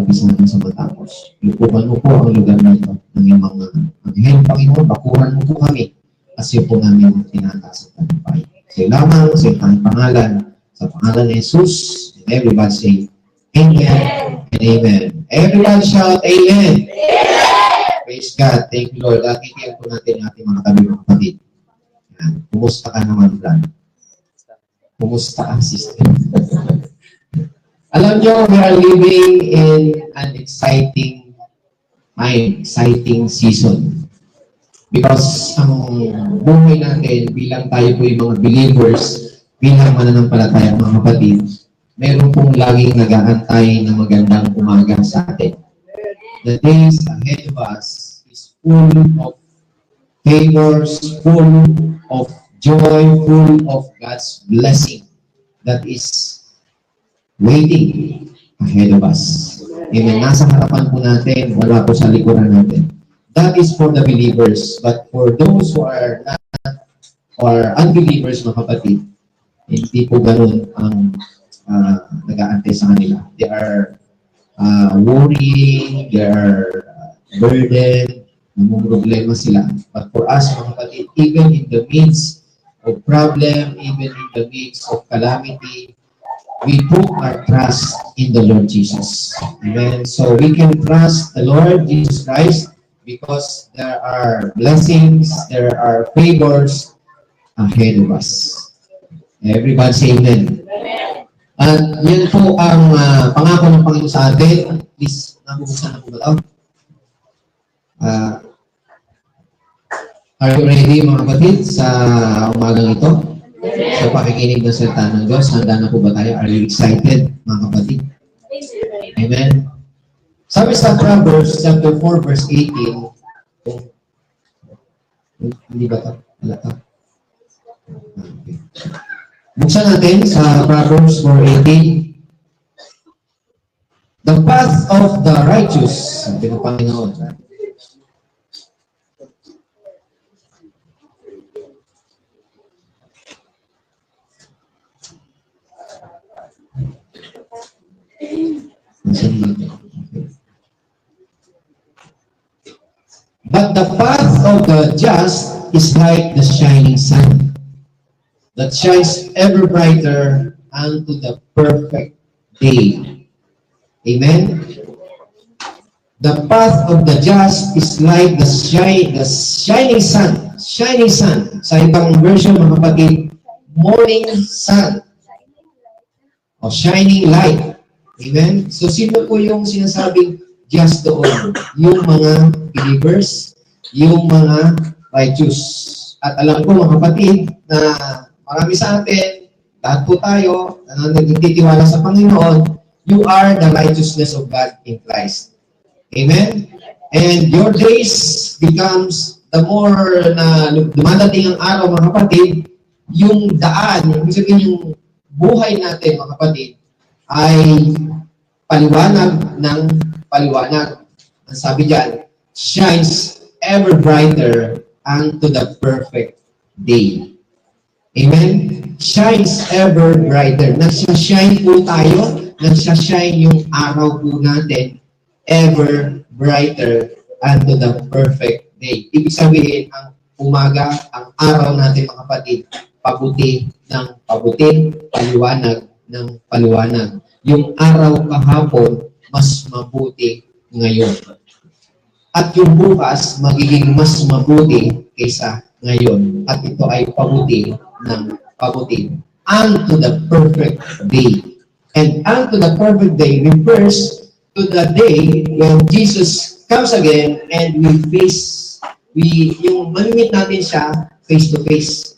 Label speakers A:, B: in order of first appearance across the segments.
A: mag-umpisa natin sa matapos. Lupukan mo po ang lugar na ito ng iyong mga anghel, Panginoon, bakuran mo po kami kasi po namin tinataas at tagumpay. Sa iyo lamang, sa iyong tanging pangalan, sa pangalan ni Jesus, and everybody say, Amen and Amen. Everyone shout, Amen. Praise God. Thank you, Lord. At itiyan po natin ang ating mga tabi mga kapatid. Kumusta ka naman, Brad? Kumusta ang sister? Alam nyo, we are living in an exciting season. Because ang buhay natin, bilang tayo po yung mga believers, bilang mananampalataya mga kapatid, meron pong laging nag-aantay na magandang umaga sa atin. The days ahead of us is full of favors, full of joy, full of God's blessing that is waiting ahead of us. Amen. Nasa harapan po natin, wala po sa likuran natin. That is for the believers. But for those who are not or unbelievers, mga kapatid, hindi po ganun ang nag-aantay sa kanila. They are worrying, they are burdened, namumroblema sila. But for us, mga kapatid, even in the midst of problem, even in the midst of calamity, we put our trust in the Lord Jesus. Amen. So we can trust the Lord Jesus Christ because there are blessings, there are favors ahead of us. Everybody say amen. At yan po ang pangako ng Panginoon sa atin. Please, nabuksan na po ba ito? Are you ready mga kapatid sa umagang ito? Sa pakikinig ng salita ng Diyos, handa na po ba tayo? Are you excited, mga kapatid? Amen. Sabi sa Proverbs chapter 4, verse 18, hindi ba ito? Wala ito? Okay. Buksan natin sa Proverbs 4:18. The path of the righteous, sabi ng Panginoon, but the path of the just is like the shining sun that shines ever brighter unto the perfect day. Amen? The path of the just is like the shining sun. Shining sun. Sa ibang version, mga kapatid, morning sun. O shining light. Amen? So, sino po yung sinasabing just doon? Yung mga believers, yung mga righteous. At alam ko, mga kapatid, na marami sa atin, lahat po tayo, na nagtitiwala sa Panginoon, you are the righteousness of God in Christ. Amen? And your days becomes, the more na dumadating ang araw, mga kapatid, yung daan, yung sabihin yung buhay natin, mga kapatid, ay paliwanag ng paliwanag. Ang sabi dyan, shines ever brighter unto the perfect day. Amen? Shines ever brighter. Nagsashine po tayo, nagsashine yung araw po natin, ever brighter unto the perfect day. Ibig sabihin, ang umaga, ang araw natin, mga kapatid, pabuti ng pabuti, paliwanag ng paliwanag. Yung araw kahapon, mas mabuti ngayon. At yung bukas, magiging mas mabuti kaysa ngayon. At ito ay pabuti ng pabuti. Unto the perfect day. And unto the perfect day refers to the day when Jesus comes again and yung mamimit natin siya face to face.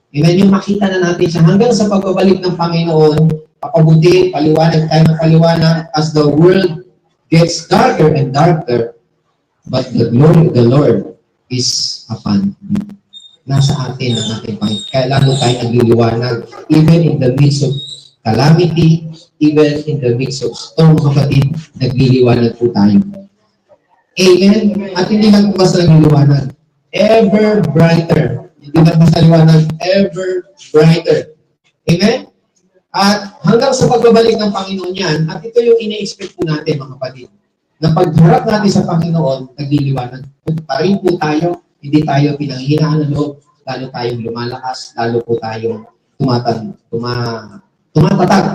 A: Amen? Yung makita na natin siya hanggang sa pagbabalik ng Panginoon, papabuti, paliwanag tayo ng paliwanag as the world gets darker and darker, but the glory of the Lord is upon you. Nasa atin ang ating Panginoon. Kaya lalo tayo nagliliwanag, even in the midst of calamity, even in the midst of storm, kapatid, nagliliwanag po tayo. Amen? At hindi lang po basta nagliliwanag. Ever brighter. Hindi lang basta liwanag, ever brighter. Amen? At hanggang sa pagbabalik ng Panginoon yan, at ito yung ina-expect po natin mga kapatid, na pagharap natin sa Panginoon, nagliliwanag pa rin po tayo, hindi tayo pinanghihinaan ng loob, lalo tayong lumalakas, lalo po tayong tumatatag.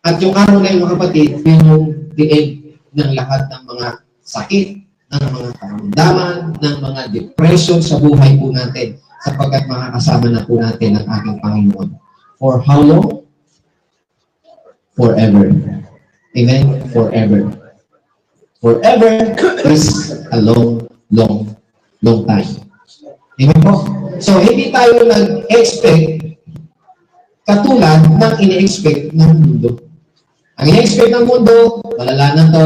A: At yung araw na yun mga kapatid, yun yung the end ng lahat ng mga sakit, ng mga karamdaman, ng mga depression sa buhay po natin, sapagkat makakasama na po natin ang ating Panginoon. For how long? Forever. Amen? Forever. Forever is a long time. Amen po? So, hindi tayo nag-expect katulad ng ine-expect ng mundo. Ang ine-expect ng mundo, malala na to,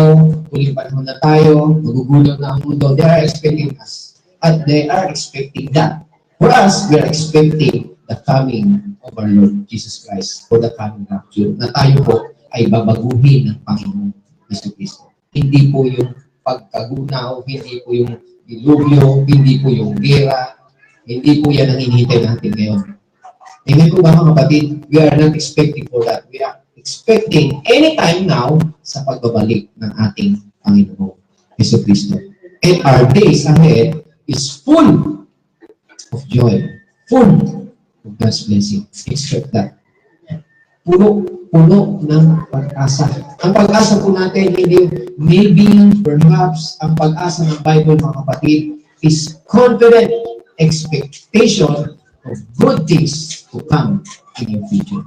A: huling panahon na tayo, magugulo na ang mundo. They are expecting us. At they are expecting that. For us, we are expecting the coming of our Lord Jesus Christ for the coming rapture, na tayo po ay babaguhin ng Panginoon Jesucristo. Hindi po yung pagkagunaw, hindi po yung dilubyo, hindi po yung gera, hindi po yan ang hinihintay natin ngayon. Hindi po ba mga kapatid, we are not expecting for that. We are expecting anytime now sa pagbabalik ng ating Panginoon Jesucristo. And our days ahead is full of joy, full of God's blessing. Expect that. Puno ng pag-asa. Ang pag-asa po natin, hindi maybe, perhaps, ang pag-asa ng Bible, mga kapatid, is confident expectation of good things to come in your future.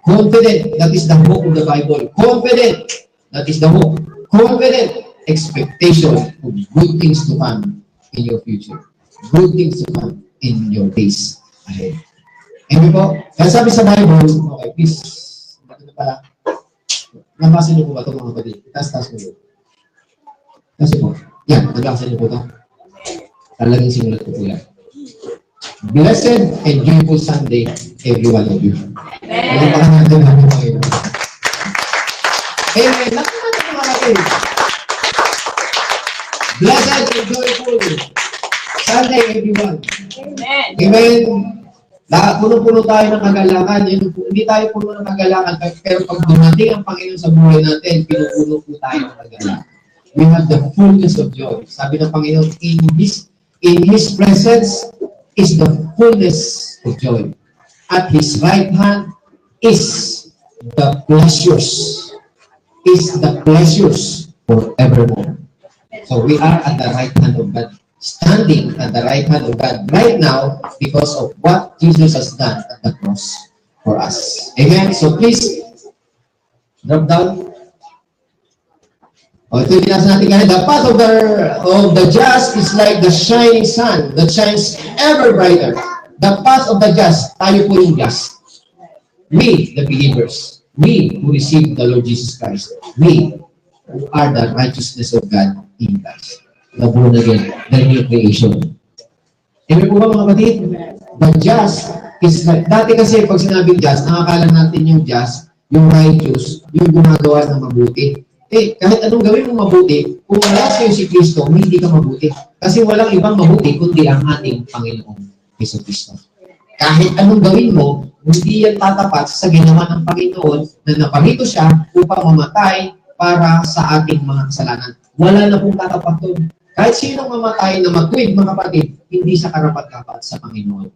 A: Confident, that is the hope of the Bible. Confident, that is the hope. Confident expectation of good things to come in your future. Good things to come in your days ahead. Amen po? Kaya sabi sa Bible, okay, please, bakit na pala? Nabasa niyo po ba ito mga kapatid? Taas mo po. Kasi po, yan, nabasa niyo po ito. Talagang simulat ko po yan. Blessed and joyful Sunday, every one of you. Amen. Amen. Amen. Nakita niyo mga kapatid. Blessed and joyful Sunday, everyone. Amen. Amen. Puno-puno tayo ng kagalakan. Hindi tayo puno ng kagalakan, pero pag dumating ang Panginoon sa buhay natin, pinupuno po tayo ng kagalakan. We have the fullness of joy. Sabi ng Panginoon, in His presence is the fullness of joy. At His right hand is the pleasures. Forevermore. So we are at the right hand of God. Standing at the right hand of God right now because of what Jesus has done at the cross for us. Amen? So please, drop down. Ito yung binasa natin kanina. The path of the just is like the shining sun that shines ever brighter. The path of the just, tayo po yung just. We, the believers. We who receive the Lord Jesus Christ. We who are the righteousness of God in Christ. The born again, the new creation. Amen po ba mga kapatid? The just is like, dati kasi pag sinabing just, nakakala natin yung just, yung righteous, yung gumagawa ng mabuti. Kahit anong gawin mo mabuti, kung wala sa'yo si Kristo, hindi ka mabuti. Kasi walang ibang mabuti, kundi ang ating Panginoong Jesucristo. Kahit anong gawin mo, hindi yan tatapat sa ginawa ng Panginoon na naparito siya upang mamatay para sa ating mga kasalanan. Wala na pong tatapat doon. Kahit sinong mamatay na magtuwid, mga kapatid, hindi sa karapat-dapat sa Panginoon.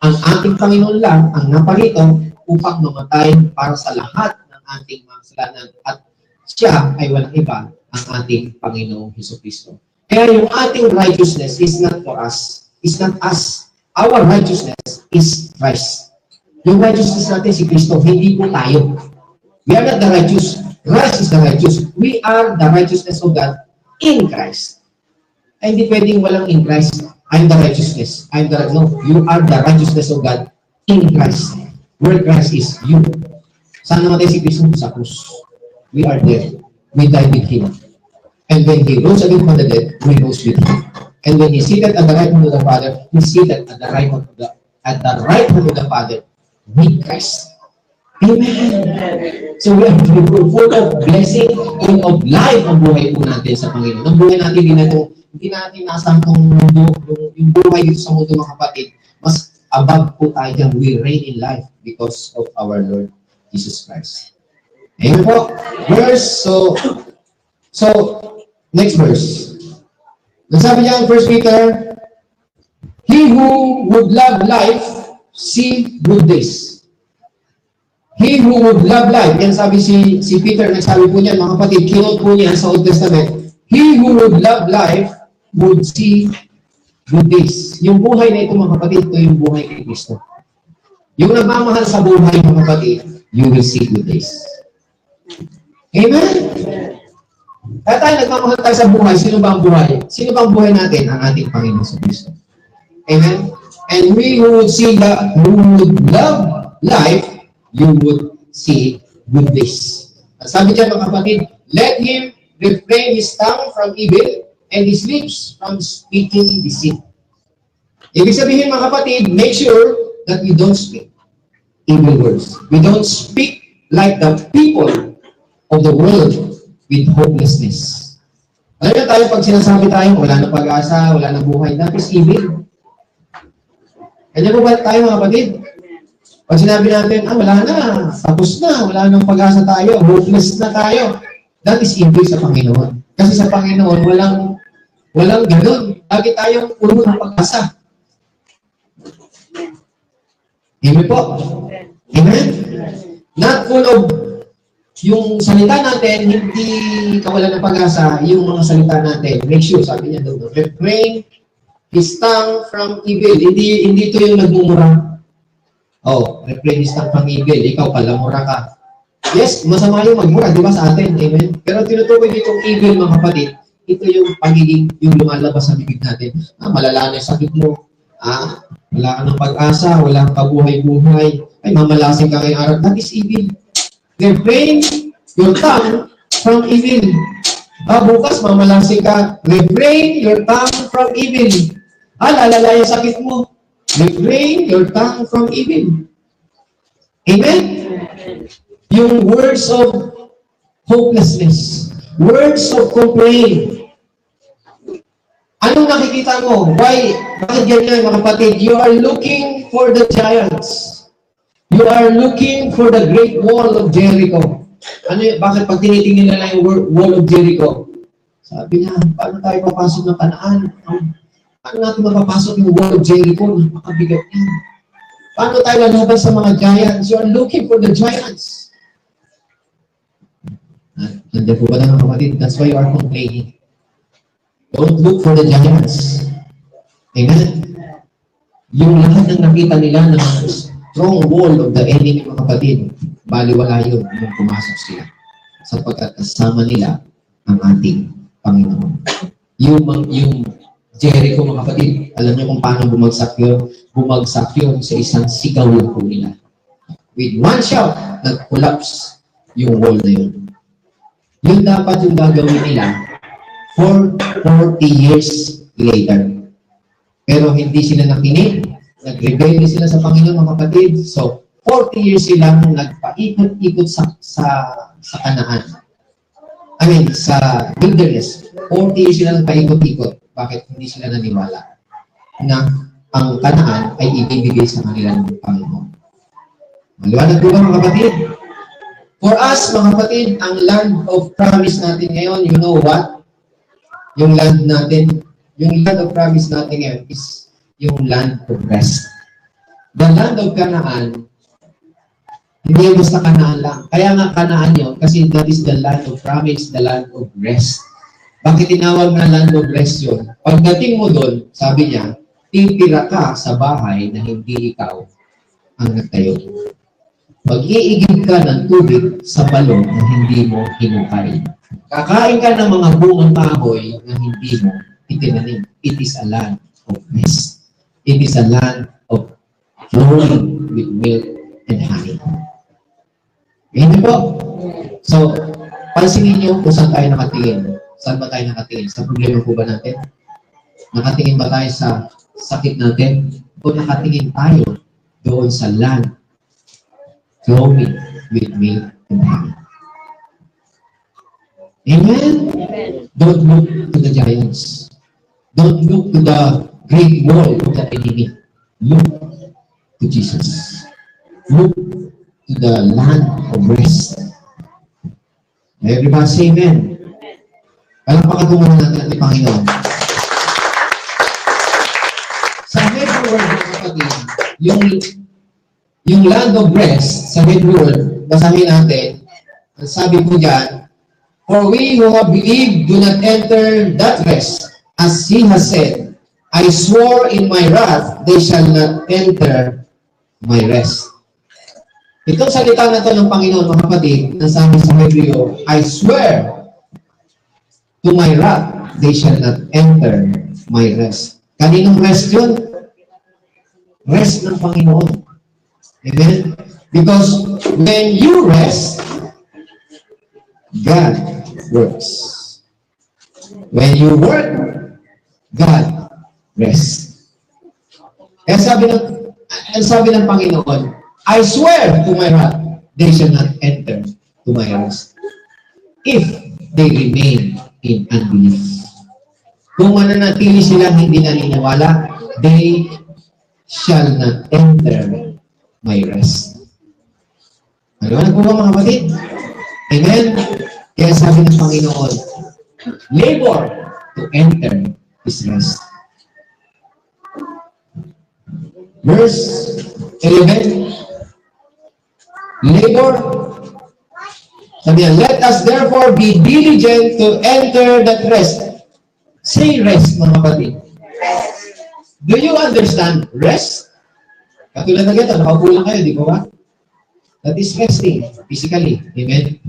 A: Ang ating Panginoon lang ang naparito upang mamatay para sa lahat ng ating mga kasalanan. At siya ay walang iba ang ating Panginoong Jesucristo. Kaya yung ating righteousness is not for us. It's not us. Our righteousness is Christ. Yung righteousness natin si Kristo, hindi po tayo. We are not the righteous. Christ is the righteous. We are the righteousness of God in Christ. Ay, hindi pwedeng walang in Christ. I'm the righteousness. No, you are the righteousness of God in Christ. Where Christ is, you. Saan namatay si Kristo? Sa krus. We are dead. We died with Him. And when He rose again from the dead, we rose with Him. And when He seated at the right hand of the Father, He seated at the right hand of the Father with Christ. Amen. So we are full of blessing, full of life ang buhay po natin sa Panginoon. Ang buhay natin, hindi natin nasa mundo, yung buhay dito sa mundo mga kapatid, mas above po tayo dyan. We reign in life because of our Lord. Jesus Christ. Amen po. Verse, so, next verse. Nasabi niya ang 1 Peter, he who would love life, see good days. He who would love life, yan sabi si Peter, nagsabi po niyan, mga kapatid, kinot po niya sa Old Testament, he who would love life would see good days. Yung buhay na ito, mga kapatid, ito yung buhay kay Kristo. Yung nagmamahal sa buhay, mga kapatid, you will see good days. Amen? Kaya tayo nagmamahal tayo sa buhay, sino ba ang buhay? Sino ba ang buhay natin? Ang ating Panginoon sa Kristo. Amen? And we who would love life, you would see good days. At sabi dyan, mga kapatid, let him refrain his tongue from evil and his lips from speaking deceit. Ibig sabihin, mga kapatid, make sure that we don't speak evil words. We don't speak like the people of the world with hopelessness. Alam na tayo, pag sinasabi tayo, wala na pag-asa, wala na buhay, that is evil. Kanya po ba tayo, mga kapatid? Pag sinabi natin, wala na, tapos na, wala nang pag-asa tayo, hopeless na tayo, that is evil sa Panginoon. Kasi sa Panginoon, walang ganun. Lagi tayong puno ng pag-asa. Amen po. Amen? Not full of yung salita natin, hindi kawalan ng pag-asa, yung mga salita natin. Make sure, sabi niya doon, refrain his tongue from evil. Hindi ito yung nagmumura. Refrain his tongue from evil. Ikaw pala, mura ka. Yes, masama yung magmura, di ba sa atin? Amen? Pero tinutukoy ditong evil, mga kapatid, ito yung pagiging, yung lumalabas sa bibig natin. Malala na yung sakit mo. Wala ka ng pag-asa, wala kang kabuhay-buhay. Ay, mamalasing ka ngayong araw. That is evil. Refrain your tongue from evil. Bukas, mamalasing ka. Refrain your tongue from evil. Lalala yung sakit mo. Refrain your tongue from evil. Amen? Yung words of hopelessness, words of complaint. Anong nakikita mo? Bakit ganyan, mga kapatid? You are looking for the giants. You are looking for the great wall of Jericho. Bakit pag tinitingnan nila yung wall of Jericho? Sabi niya, paano tayo papasok ng Kanaan? Paano natin mapapasok yung wall of Jericho? Napakabigat yan. Paano tayo lalaban sa mga giants? You are looking for the giants. Nandiyan po ba na, mga kapatid? That's why you are complaining. Don't look for the giants. Amen? Yung lahat ng nakita nila na strong wall of the enemy, mga kapatid, baliwala yun nung pumasok sila. Sapagkat kasama nila ang ating Panginoon. Yung Jericho, mga kapatid, alam niyo kung paano bumagsak yun? Bumagsak yun sa isang sigaw lang po nila. With one shout, nag-collapse yung wall na yun. Yun dapat yung gagawin nila for 40 years later. Pero hindi sila nakinig. Nag-rebelde sila sa Panginoon, mga kapatid. So, 40 years silang nagpaikot-ikot sa Kanaan. Sa wilderness. 40 years sila nagpaikot-ikot. Bakit hindi sila naniwala na ang Kanaan ay ibibigay sa kanila ng Panginoon? Maliwanag po ba, mga kapatid? For us, mga kapatid, ang land of promise natin ngayon, you know what? Yung land of promise natin ngayon is yung land of rest. The land of Canaan, hindi yung basta Canaan lang. Kaya nga Canaan yun, kasi that is the land of promise, the land of rest. Bakit tinawag na land of rest yun? Pagdating mo doon, sabi niya, titira ka sa bahay na hindi ikaw ang nagtayo. Pag-iigib ka ng tubig sa balon na hindi mo hinukay. Kakain ka ng mga bungang kahoy na hindi mo itinanim. It is a land of rest. It is a land of flowing with milk and honey. Ganyan po. So, pansinin niyo kung saan tayo nakatingin. Saan ba tayo nakatingin? Sa problema po ba natin? Nakatingin ba tayo sa sakit natin? O nakatingin tayo doon sa land flowing with milk and honey? Amen? Don't look to the giants. Don't look to the great wall of the enemy. Look to Jesus. Look to the land of rest. Everybody say amen. Alam pa katungan natin ang Panginoon. Sa Hebrew word, mga kapatid, yung land of rest, sa Hebrew word, basahin natin, ang sabi po dyan, for we who have believed do not enter that rest, as he has said, I swore in my wrath, they shall not enter my rest. Itong salita na ito ng Panginoon, mga kapatid, na sabi sa Hebreo, I swear to my wrath, they shall not enter my rest. Kaninong rest yun? Rest ng Panginoon. Amen? Because when you rest, God works. When you work, God rests. Kaya sabi ng Panginoon, I swear to my wrath, they shall not enter to my rest. If they remain in unbelief. Kung mananatili sila hindi naniniwala, they shall not enter my rest. Ano po ba mga kapatid? Amen? Kaya sabi ng Panginoon, labor to enter His rest. Verse 11, labor. Sabi niya, let us therefore be diligent to enter that rest. Say rest, mga kapatid. Do you understand rest? Katulad na ganito, nakaupo lang kayo, di ba? That is resting, physically. Amen?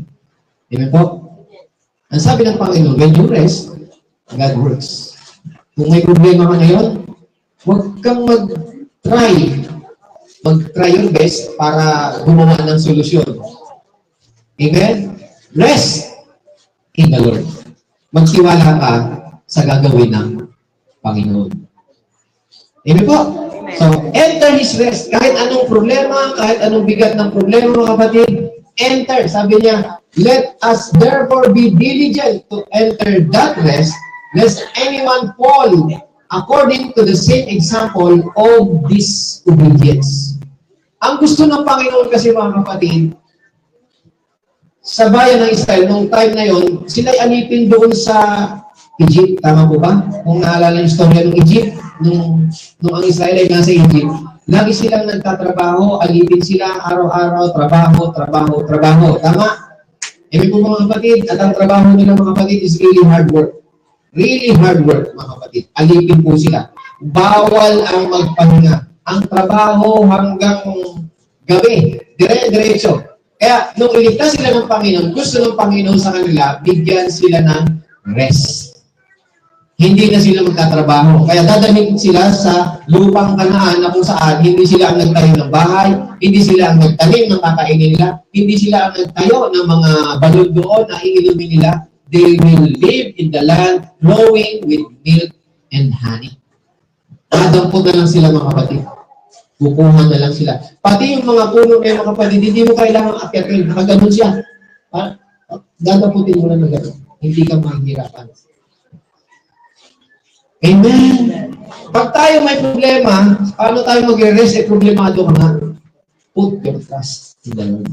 A: Amen po? Ang sabi ng Panginoon, when you rest, God works. Kung may problema ka ngayon, huwag kang mag-try your best para gumawa ng solusyon. Amen? Rest in the Lord. Magtiwala ka sa gagawin ng Panginoon. Amen po? So, enter His rest. Kahit anong problema, kahit anong bigat ng problema, mga kapatid, enter. Sabi niya, let us therefore be diligent to enter that rest, lest anyone fall according to the same example of disobedience. Ang gusto ng Panginoon kasi, mga kapatid, sa bayan ng Israel, nung time na yon, sila'y alipin doon sa Egypt. Tama po ba? Kung naalala yung istorya ng Egypt, nung ang Israel ay nasa Egypt, lagi silang nagtatrabaho, alipin sila araw-araw, trabaho. Tama? Ibig po mga kapatid, at ang trabaho nila mga kapatid is really hard work. Really hard work, mga kapatid. Alipin po sila. Bawal ang magpahinga. Ang trabaho hanggang gabi. Dire-diretso. Kaya, nung iligtas sila ng Panginoon, gusto ng Panginoon sa kanila, bigyan sila ng rest. Hindi na sila magtatrabaho. Kaya dadalhin sila sa lupang Kanaan na kung saan hindi sila ang nagtayo ng bahay, hindi sila ang nagtanim ng kakainin nila, hindi sila ang nagtayo ng mga balon doon na iinumin nila. They will live in the land flowing with milk and honey. Madampot na lang sila, mga kapatid. Kukuha na lang sila. Pati yung mga puno na yung mga kapatid, hindi mo kailangang akyatin. Nakaganon siya. Dadamputin mo lang na gano'n. Hindi ka mahihirapan. Amen. Pag tayo may problema, paano tayo magre-rest? Problemado ka nga. Put your trust in the Lord.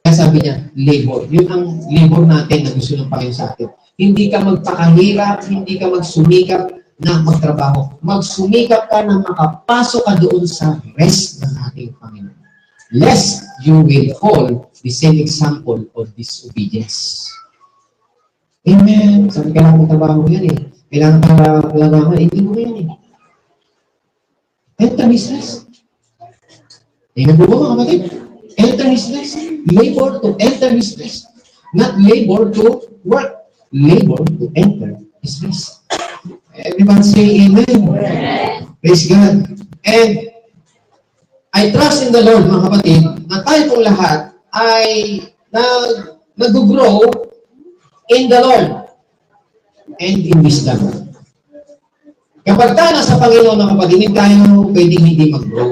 A: Kaya sabi niya, labor. Yun ang labor natin na gusto ng Panginoon sa atin. Hindi ka magpakahirap, hindi ka magsumikap na magtrabaho. Magsumikap ka na makapasok ka doon sa rest ng ating Panginoon. Lest you will follow the same example of disobedience. Amen. Sabi kailangan magtrabaho yan eh. Kailangan trabaho, hindi mo yan eh. Enter His rest. Amen po ba mga kapatid? Enter His rest. Labor to enter His rest. Not labor to work. Labor to enter His rest. Everyone say amen. Praise God. And I trust in the Lord, mga kapatid, na tayo pong lahat ay nag-grow in the Lord and in wisdom. Kapag tayo nasa Panginoon, mga kapatid, hindi tayo pwedeng hindi mag-grow.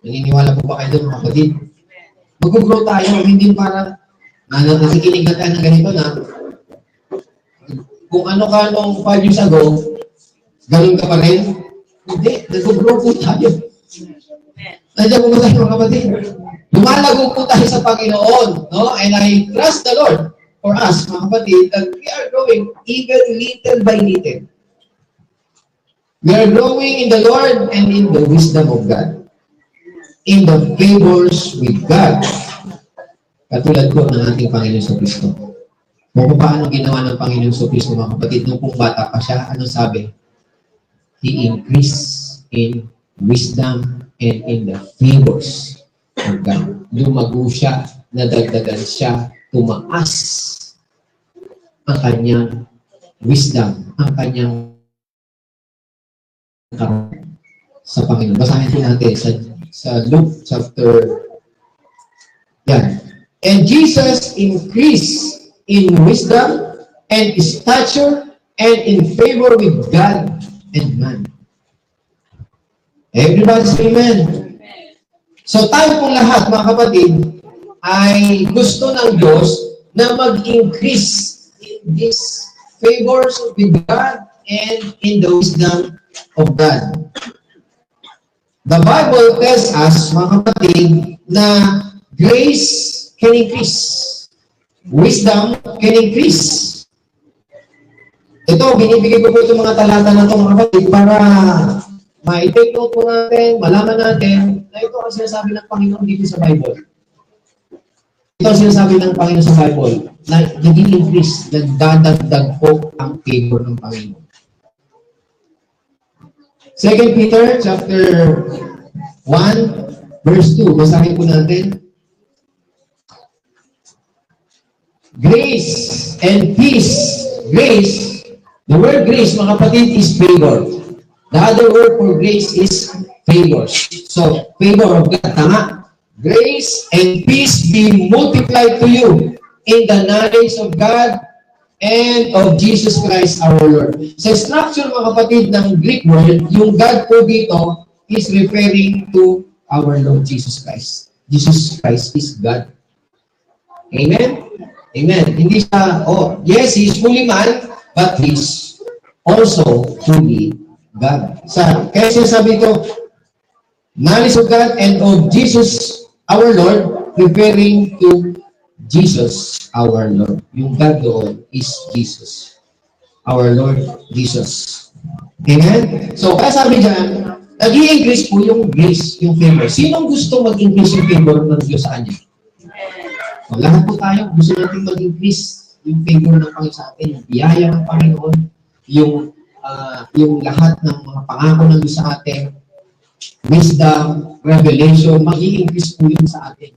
A: Naniniwala po ba kayo doon, mga kapatid? Mag-grow tayo, hindi para nakikinig na tayo ng ganito na kung ano ka nung 5 years ago, ganun ka pa rin. Hindi, nag-grow po tayo. Nandiyan po ba tayo, mga kapatid? Lumalago po tayo sa Panginoon, no? And I trust the Lord for us, mga kapatid, that we are growing even little by little. We are growing in the Lord and in the wisdom of God. In the favors with God. Katulad po ng ating Panginoon sa Kristo. Kung paano ginawa ng Panginoon sa Kristo, mga kapatid, nung pong bata pa siya, ano sabi? He increased in wisdom and in the favors of God. Lumago siya, nadagdagan siya, tumaas ang kanyang wisdom, ang kanyang karoon sa Panginoon. Basahin po natin sa Luke chapter yan. And Jesus increased in wisdom and stature and in favor with God and man. Everybody say amen. So tayo pong lahat, mga kapatid, ay gusto ng Diyos na mag-increase in these favors with God and in the wisdom of God. The Bible tells us, mga kapatid, na grace can increase. Wisdom can increase. Ito, binibigay ko po itong mga talata na ito, mga kapatid, para ma-take note po natin, malaman natin na ito ang sinasabi ng Panginoon dito sa Bible. Ito ang sinasabi ng Panginoon sa Bible na nag-increase, nagdadagdag po ang favor ng Panginoon. 2 Peter chapter 1 verse 2. Basahin po natin. Grace and peace. Grace, the word grace, mga kapatid, is favor. The other word for grace is favors. So, favor of God, tama? Grace and peace be multiplied to you in the knowledge of God and of Jesus Christ our Lord. Sa structure, mga kapatid, ng Greek word, yung God po dito is referring to our Lord Jesus Christ. Jesus Christ is God. Amen? Amen. Hindi siya, yes, He is fully man, but He is also fully God. Kaya siya sabi ito, knowledge of God and of Jesus our Lord, referring to Jesus our Lord. Yung God doon is Jesus. Our Lord Jesus. Amen? So, kaya sabi dyan, nag-i-increase po yung grace, yung favor. Sinong gusto mag-increase yung favor ng Diyos sa kanya? So, lahat po tayo, gusto natin mag-increase yung favor ng Panginoon sa atin, yung biyaya ng Panginoon, yung lahat ng mga pangako ng Diyos sa atin, wisdom, revelation, mag-i-increase po yun sa atin.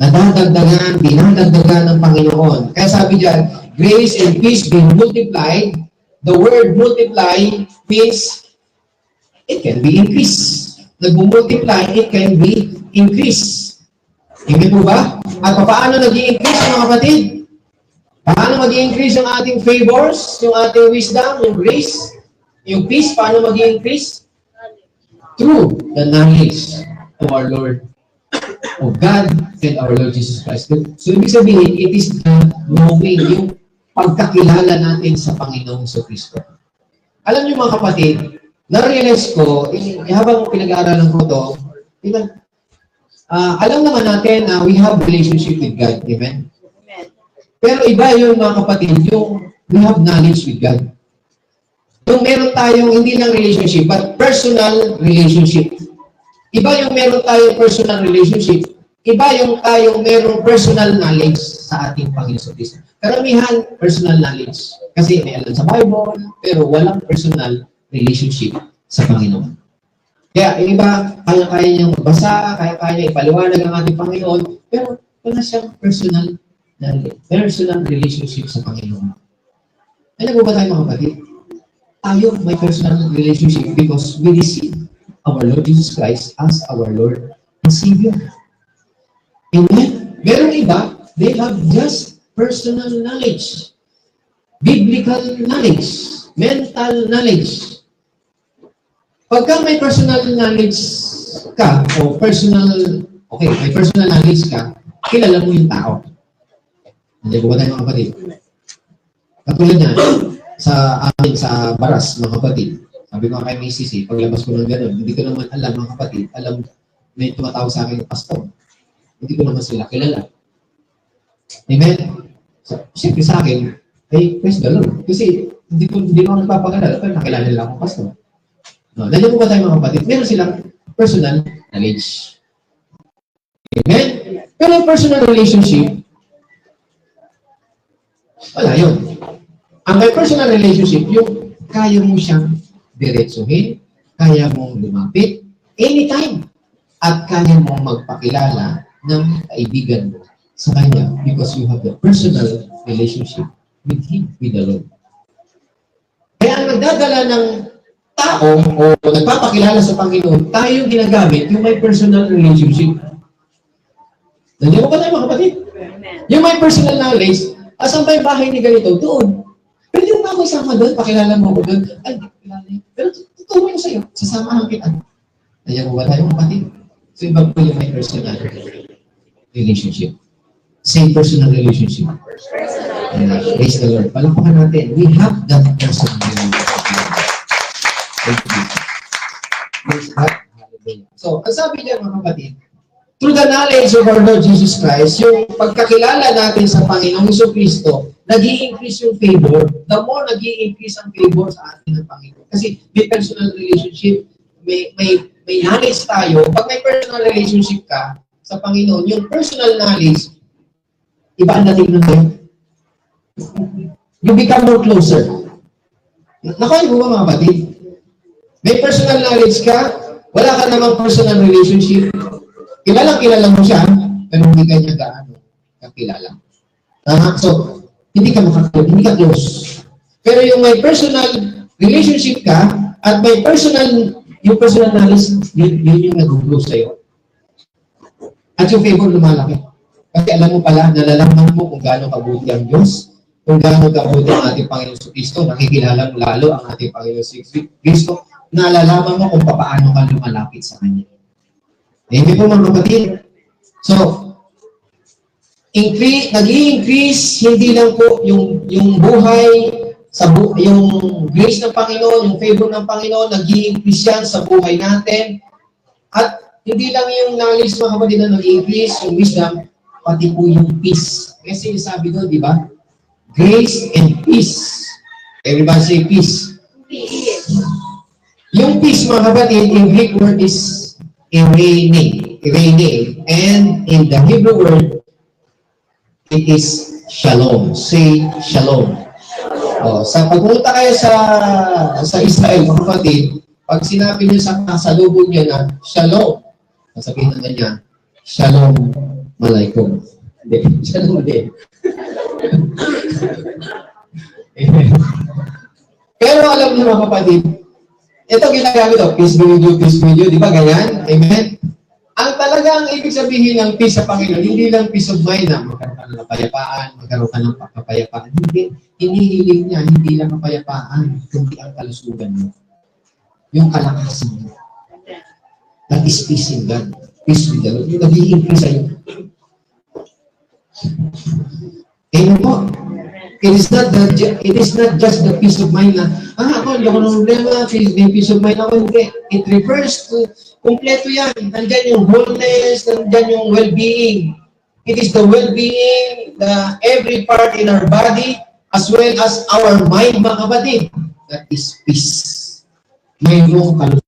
A: Nadadagdagan, dinadagdagan ng Panginoon. Kaya sabi dyan, grace and peace be multiplied. The word multiply means it can be increased. Nag-multiply, it can be increased. Hindi po ba? At paano nag-i-increase, mga kapatid? Paano mag-i-increase yung ating favors, yung ating wisdom, yung grace, yung peace, paano mag-i-increase? Through the knowledge of our Lord, of God and our Lord Jesus Christ. So, ibig sabihin, it is the knowing, yung pagkakilala natin sa Panginoong Kristo. Alam niyo, mga kapatid, na-realize ko, habang pinag-aaralan ko ito, alam naman natin na we have relationship with God. Amen? Pero iba yung mga kapatid, yung we have knowledge with God. Yung meron tayong hindi lang relationship, but personal relationship. Iba yung meron tayong personal relationship. Iba yung tayong merong personal knowledge sa ating Panginoon Kristo. Karamihan, personal knowledge. Kasi may alam sa Bible, pero walang personal relationship sa Panginoon. Kaya, yung iba, kaya-kaya niyang magbasa, kaya-kaya niya ipaliwanag ang ating Panginoon, pero wala siyang personal relationship sa Panginoon. Alam mo ba tayo, mga kapatid? Tayo may personal relationship because we receive our Lord Jesus Christ as our Lord and Savior. Amen? Meron iba, they have just personal knowledge, biblical knowledge, mental knowledge. Pagka may personal knowledge ka, o may personal knowledge ka, kilala mo yung tao. Hindi ko ba tayo, mga kapatid? Katulad na, sa baras, mga kapatid. Sabi ko kay Mrs. paglabas ko ng gano'n, hindi ko naman alam, mga kapatid, alam may tumatawag sa akin yung pastor. Hindi ko naman sila kilala. Amen? So, siyempre sa akin, ay, praise the Lord. Kasi hindi ko nagpapakalala, pero nakilala nila akong pastor. No, nandiyan po ba tayo mga kapatid? Meron silang personal knowledge. Amen? Pero yung personal relationship, wala yun. Ang may personal relationship, yung kaya mo siyang diretsuhin, kaya mong lumapit, anytime, at kaya mong magpakilala ng kaibigan mo sa kanya because you have the personal relationship with Him, with the Lord. Kaya ang nagdadala ng tao o nagpapakilala sa Panginoon, tayo ginagamit yung may personal relationship. Nandiyan mo ba tayo mga kapatid? Yung may personal knowledge, asan ba yung bahay ni ganito? Doon. Pwede mo ba ako isama doon? Pakilala mo ako doon? Ay, hindi pakilala yun. Pero tutuloy ko sa'yo. Sasamahan kita. Nandiyan mo ba tayo mga kapatid? So, iba po yung may personal relationship. Same personal relationship. Praise the Lord. Palakpakan natin. We have that personal relationship. Thank you. Praise God. Hallelujah. So, ang sabi niya mga kapatid, through the knowledge of our Lord Jesus Christ, yung pagkakilala natin sa Panginoong Jesucristo, nag-i-increase yung favor. The more nag-i-increase ang favor sa atin ng Panginoon. Kasi may personal relationship, may knowledge tayo. Pag may personal relationship ka sa Panginoon, yung personal knowledge, iba ang dating nun tayo. You become more closer. Nakuha mo ba mga kapatid? May personal knowledge ka, wala ka namang personal relationship, kilala mo siya, pero hindi ka niya gaano kakilala. So, hindi ka hindi ka close. Pero yung may personal relationship ka, at may yung personal knowledge, yun yung nag-close sa'yo. At yung favor lumalaki. Kasi alam mo pala, nalalaman mo kung gaano kabuti ang Diyos, kung gaano kabuti ang ating Panginoon Kristo, nakikilala mo lalo ang ating Panginoon Kristo, nalalaman mo kung paano ka lumalapit sa Kanya. Hindi po mga kapatid. So, nag-i-increase hindi lang po yung buhay, yung grace ng Panginoon, yung favor ng Panginoon, nag-i-increase yan sa buhay natin. At hindi lang yung knowledge mga kapatid na nag-i-increase, yung wisdom, pati po yung peace. Kasi sabi doon, di ba? Grace and peace. Everybody say peace. Peace. Yung peace mga kapatid, in Greek word is irene. And in the Hebrew word, it is shalom. Say shalom. Sa pagpunta kayo sa Israel, mga kapatid, pag sinabi niyo sa kasalubong niya na shalom, sasabihin naman niya, shalom alaikum. Hindi, shalom din. Pero alam niyo mga kapatid, ito ginagamit peace be with you, di ba ganyan? Amen? Ang talagang ibig sabihin ng peace sa Panginoon, hindi lang peace of mind na magkaroon ka ng kapayapaan, magkaroon ka ng kapayapaan. Hindi, hinihiling niya, hindi lang kapayapaan, kundi ang kalusugan mo. Yung kalakasan mo. That is peace in God. Peace with the Lord. Yung nag-i-increase sa'yo. Amen po. It is not just the peace of mind na, ako, hindi ako ng problema, may peace of mind ako, hindi. It refers to, kumpleto yan. Nandyan yung wholeness, nandyan yung well-being. It is the well-being, every part in our body, as well as our mind, mga kapatid. That is peace. Mayroong kalusugan.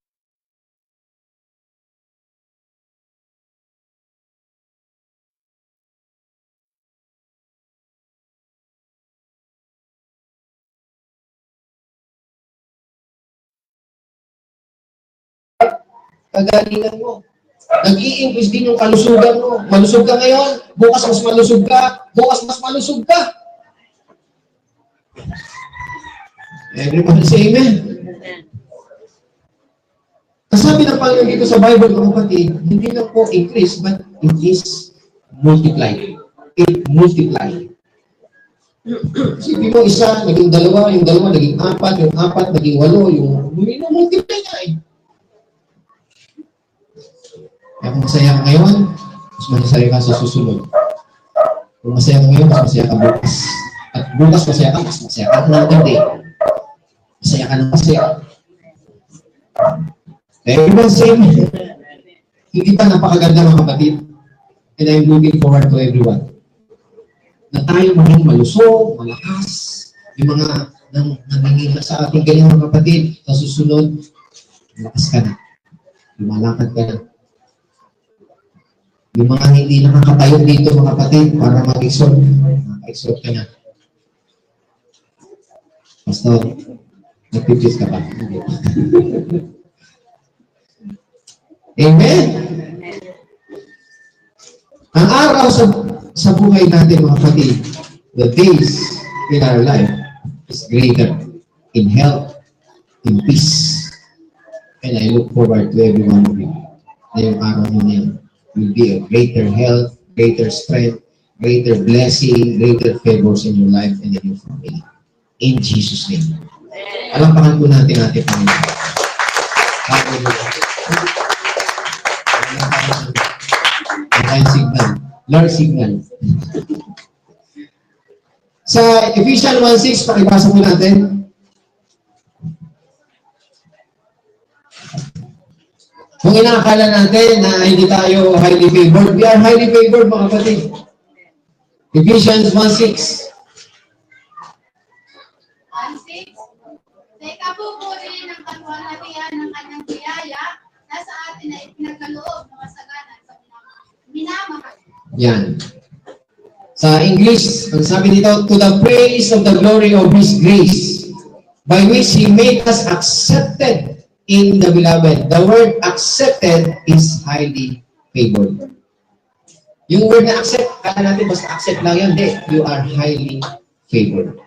A: Kagalingan mo. Nag-i-increase din yung kalusugan mo. Malusog ka ngayon, bukas mas malusog ka, bukas mas malusog ka. Everybody say amen. Kasabi ng Panginoon dito sa Bible, mga kapatid, hindi lang po increase, but it is multiply. It multiply. Isipin mo isa, naging dalawa, yung dalawa naging apat, yung apat naging 8, yung multiply na eh. Kaya kung masaya ka ngayon, mas masaya ka sa susunod. Kung masaya ka ngayon, mas masaya ka bukas. At bukas masaya ka, mas masaya ka natin din. Masaya ka ng masaya. Everyone say amen. Hindi pa napakaganda mga kapatid. And I'm looking forward to everyone. Na tayo maging malusog, malakas, yung mga nangingina sa ating ganyan mga kapatid, sa susunod, malakas ka na. Lumalakad ka na. Yung mga hindi nakakatayo dito mga kapatid, para mag-exhort, nakaka-exhort ka na. Pastor, nagpipis ka ba? Amen! Ang araw sa buhay natin mga kapatid, the days in our life is greater in health, in peace. And I look forward to every one of you na yung araw mo na yun will be a greater health, greater strength, greater blessing, greater favors in your life and in your family. In Jesus' name. Alampakan po natin ating Panginoon. Hallelujah. Ayan signal. Lord signal. Sa Ephesians 1:6, pakibasa po natin. Kung inaakala natin na hindi tayo highly favored, we are highly favored mga kapatid. Ephesians 1:6.
B: Sa ikabuburi ng kaluwalhatian ng kanyang biyaya, nasa atin na ipinagkaloob ng masaganan sa minamahal.
A: Yan. Sa English, ang sabi dito, to the praise of the glory of His grace, by which He made us accepted in the beloved. The word accepted is highly favored. Yung word na accept, kaya natin basta accept lang yan. Hindi, you are highly favored.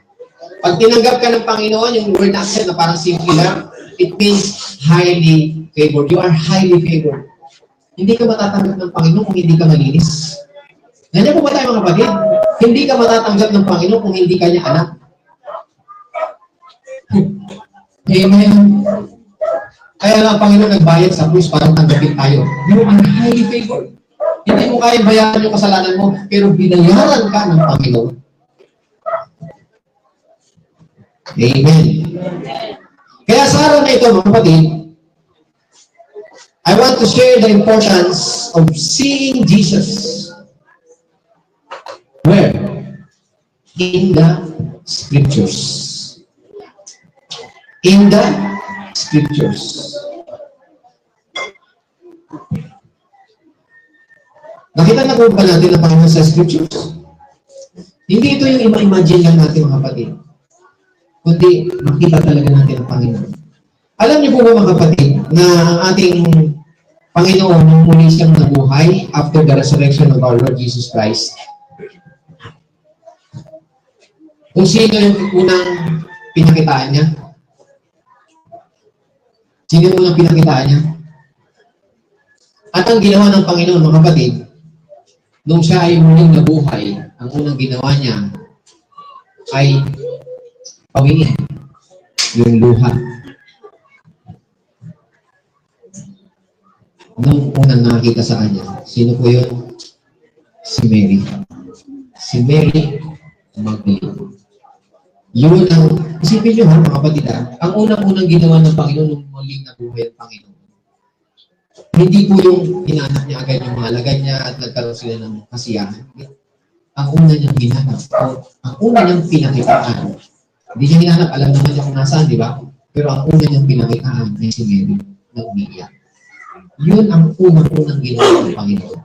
A: Pag tinanggap ka ng Panginoon, yung word na accept na parang simple lang, it means highly favored. You are highly favored. Hindi ka matatanggap ng Panginoon kung hindi ka malinis. Nandiyan po ba tayo mga kapatid? Hindi ka matatanggap ng Panginoon kung hindi ka niya anak. Amen. Kaya nga ang Panginoon nagbayad sa krus para tanggapin tayo. You are highly favored. Hindi mo kaya bayaran yung kasalanan mo, pero binayaran ka ng Panginoon. Amen. Kaya sa araw na ito, mga kapatid, I want to share the importance of seeing Jesus. Where? In the Scriptures. In the Scriptures. Nakita na po ba natin ang Panginoon sa Scriptures? Hindi ito yung ima-imagine lang natin mga kapatid. Kundi makita talaga natin ang Panginoon. Alam niyo po ba mga kapatid na ang ating Panginoon nung muli siyang nabuhay after the resurrection of our Lord Jesus Christ, kung sino yung unang pinakitaan niya? Sino yung unang pinakitaan niya? At ang ginawa ng Panginoon mga kapatid, nung siya ay muling nabuhay, ang unang ginawa niya ay pawingin yung luha. Nung unang nakakita sa kanya, sino po yun? Si Mary. Si Mary Magdalene. Yun ang, isipin nyo ha mga kapatid ang unang-unang ginawa ng Panginoon nung muling nabuhay ang Panginoon. Hindi po yung hinahanap niya agad yung mga lagay niya at nagkaroon sila ng kasiyahan. Ang una niyang hinahanap, ang una niyang pinakitaan. Hindi niya hinahanap, alam naman niya kung nasaan, di ba? Pero ang una niyang pinakitaan ay si Mary na umiiyak. Yun ang unang-unang ginawa ng Panginoon.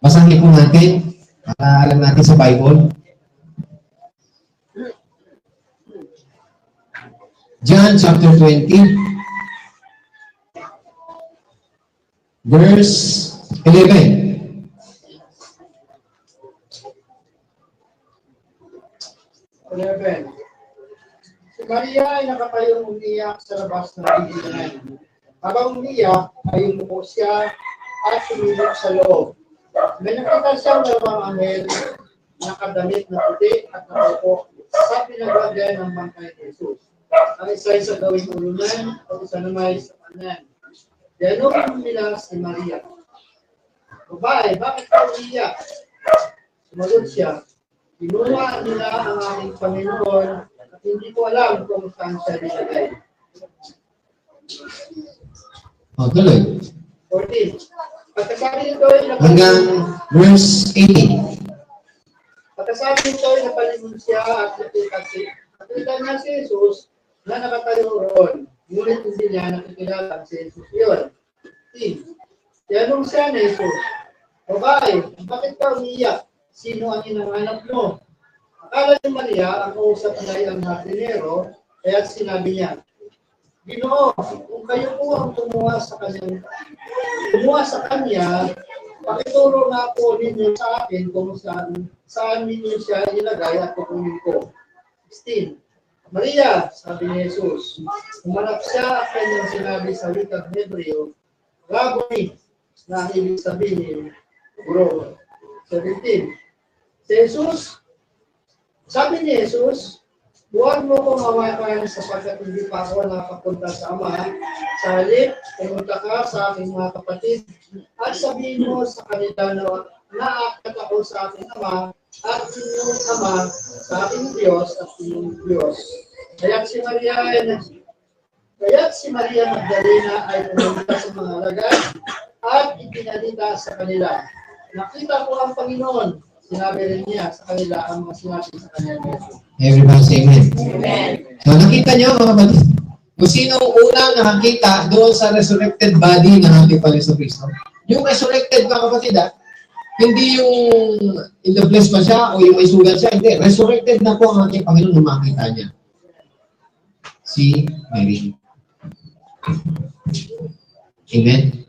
A: Basahin po natin, para alam natin sa Bible. John chapter 20, verse 11.
C: Si Maria ay nakatayong umiyak sa labas ng bibilan. Habang umiyak, ay umupo siya at sumilip sa loob. May nakita siyang dalawang anghel, nakadamit na puti at nakaupo sa pinagwagyan ng bangkay ni Jesus. Ang isa ay sa gawing ulunan at isa naman sa kanan. Diyanong nila si Maria. Babae, bakit ka umiyak? Sumagot siya, kinuha nila ang aking Panginoon at hindi ko alam kung saan siya nilagay.
A: Tuloy.
C: 14. Pagkasabi nito ay
A: hanggang verse 18.
C: Pagkasabi nito ay napalingon siya at nakita niya si Jesus na nakatayo roon. Ngunit hindi niya nakikilala si Jesus yun. Tinanong siya na Jesus, babae, bakit ka umiiyak? Sino ang hinahanap mo? Akala ni Maria, ang kausap niya ay ang hardinero, kaya sinabi niya, Ginoo, kung kayo po ang kumuha sa kanya, pakituro nga po ninyo sa akin kung saan ninyo siya ilagay at kukunin ko. 16. Maria, sabi ni Jesus, umarap siya at kanyang sinabi sa wikang Hebreo, Rabboni, na ibig sabihin, Guro. 17. Si Jesus, sabi ni Jesus, huwag mo kong hawakan sapagkat hindi pa ako nakapunta sa Ama. Sa halip, pumunta ka sa aking mga kapatid at sabihin mo sa kanila na naakat ako sa aking Ama at inyong Ama sa aking Diyos at inyong Diyos. Kaya't si Maria Magdalena ay pumunta sa mga alagad at ipinalita sa kanila. Nakita ko ang Panginoon. Sinabi rin niya sa kanila ang mga sinabi sa kanya.
A: Everybody say amen.
C: Amen.
A: So nakita niyo mga kapatid, kung sino ang unang nakakita doon sa resurrected body ng ating Panginoon Kristo. Yung resurrected mga kapatid, hindi yung in the flesh pa siya o yung may sugat siya, hindi. Resurrected na po ang ating Panginoon nung makita niya. Si Mary. Amen.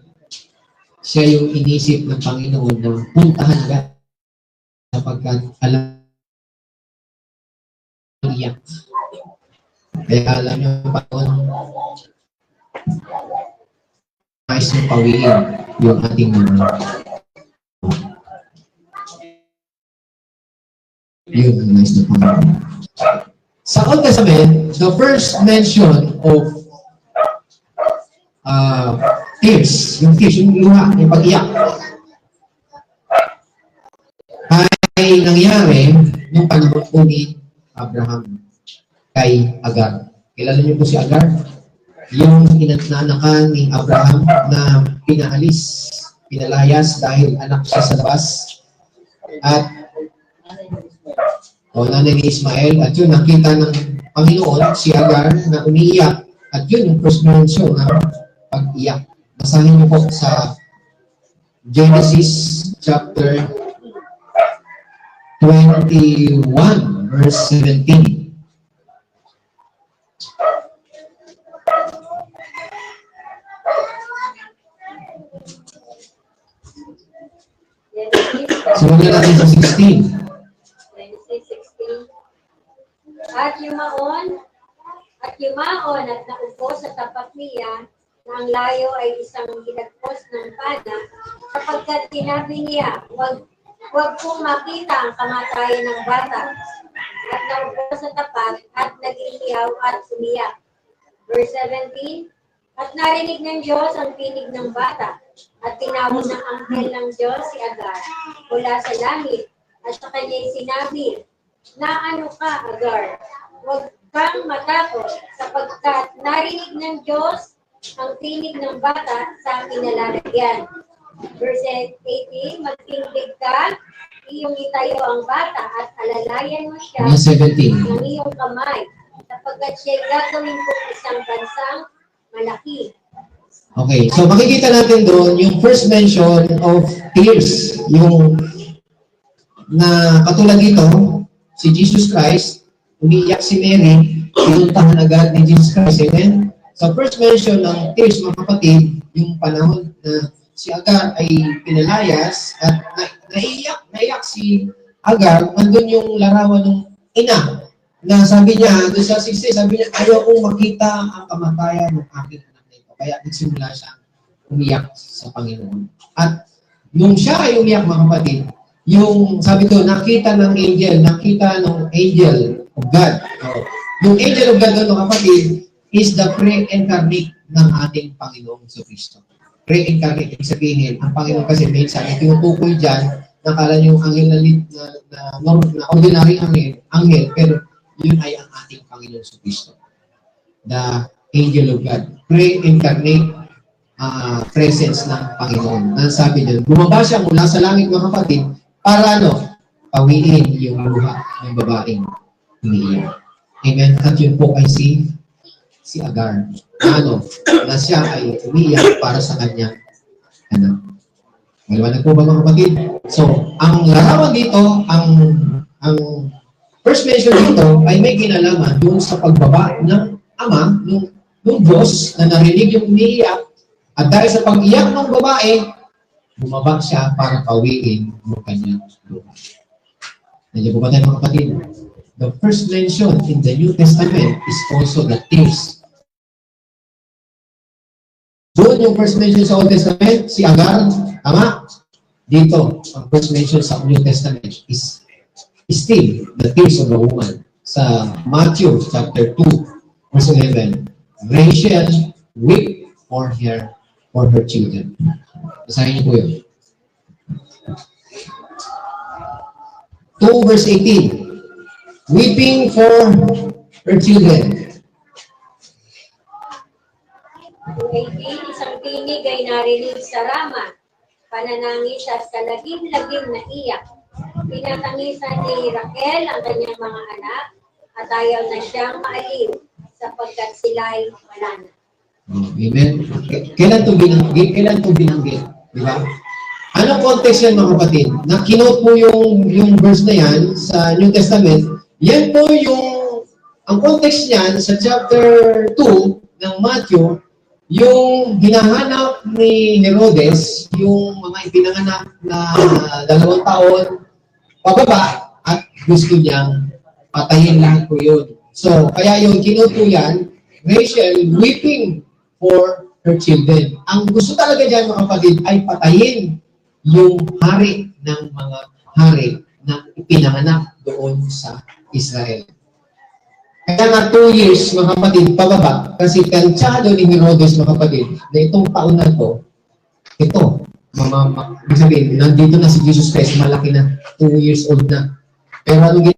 A: Siya yung inisip ng Panginoon na puntahan ka sapagkat alam niya. Kaya alam niyo pa nais niyong pawiin yung ating mga yun ang nais na Panginoon. Sa Old Testament, the first mention of tears, yung luha, yung pag-iyak, ay nangyari nung panahon po ni Abraham kay Agar. Kilala niyo po si Agar? Yung inanakan ni Abraham na pinalayas dahil anak siya sa labas. At nanay ni Ismael. At yun, nakita ng Panginoon si Agar na umiiyak. At yun yung first mention na pag-iyak. Basahin niyo po sa Genesis chapter 21, verse 17. Simulan natin sa 16.
D: At yumaon at naupo sa tapat niya na ang layo ay isang hinagpos ng pana, sapagkat sinabi niya, Huwag pong makita ang kamatayan ng bata. At naupo sa tapat at nag-iiyaw at sumiyak. Verse 17, At narinig ng Diyos ang tinig ng bata, at tinawag ng anghel ng Diyos si Agar mula sa langit, at sa kanya'y sinabi, na ano ka, Agar? Huwag kang matakot, sapagkat narinig ng Diyos ang tinig ng bata sa kinalalagyan. Verse 18, magtindig ka, iyong itayo ang bata at alalayan mo siya ng iyong kamay, sapagkat siya'y gagawin ko isang bansang malaki.
A: Okay, so makikita natin doon yung first mention of tears, yung na katulad dito, si Jesus Christ, umiiyak si Mary, pinuntahan agad ni Jesus Christ, amen? So first mention ng tears, mga kapatid, yung panahon na si Agar ay pinalayas at naiyak si Agar, nandun yung larawan ng ina na sabi niya, doon sa 60, sabi niya, ayaw kong makita ang kamatayan ng aking anak na ito. Kaya nagsimula siyang umiyak sa Panginoon. At nung siya ay umiyak, mga kapatid, yung sabi ko, nakita ng angel of God. So, yung angel of God, mga kapatid, is the pre-incarnate ng ating Panginoong Kristo. Pre-incarnate, ibig sabihin, ang Panginoon kasi may isa, tinutukoy dyan, nakala niyo yung angel na ordinary angel, pero yun ay ang ating Panginoon Kristo. The angel of God. Pre-incarnate presence ng Panginoon. Ang sabi niya, bumaba siya mula sa langit mga kapatid para pawiin yung luha ng babaeng umiiyak. Amen. At yun po ay si Agar. Na siya ay umiiyak para sa kanyang anak. Maliwanag po ba mga kapatid? So, ang larawan dito, ang first mention dito ay may kinalaman doon sa pagbaba ng ama, ng Diyos na narinig yung umiiyak, at dahil sa pag-iyak ng babae, bumaba siya para pawiin yung kanyang luha. Nandiyan po ba tayo mga kapatid? The first mention in the New Testament is also the tears. Doon yung first mention sa Old Testament, si Agar, tama? Dito, ang first mention sa New Testament is still the tears of a woman. Sa Matthew chapter 2, verse 11, Rachel wept for her children. Basahin niyo po yun. 2 verse 18, weeping for her children.
D: 18, isang tinig ay narinig sa Rama, pananangis at kalagim-lagim na iyak. Pinatangisan ni Raquel ang kanyang mga anak at ayaw na siyang maalim sapagkat sila ay wala na.
A: Amen. Kailan to binanggit? Di ba? Anong context yan mga kapatid? Na kinote po yung verse na yan sa New Testament. Yan po ang context niyan sa chapter 2 ng Matthew, yung hinahanap ni Herodes, yung mga ipinanganak na 2 taon, pababa, at gusto niyang patayin lahat po yun. So, kaya yung kinote po yan, Rachel weeping for her children. Ang gusto talaga dyan mga kapatid ay patayin yung hari ng mga hari na ipinanganak doon sa Israel. Kaya nga 2 years, mga kapatid, pababa, kasi kansyado ni Herodes, mga kapatid, na itong taon na ito, ibig sabihin, nandito na si Jesus Christ, malaki na, 2 years old na. Pero anong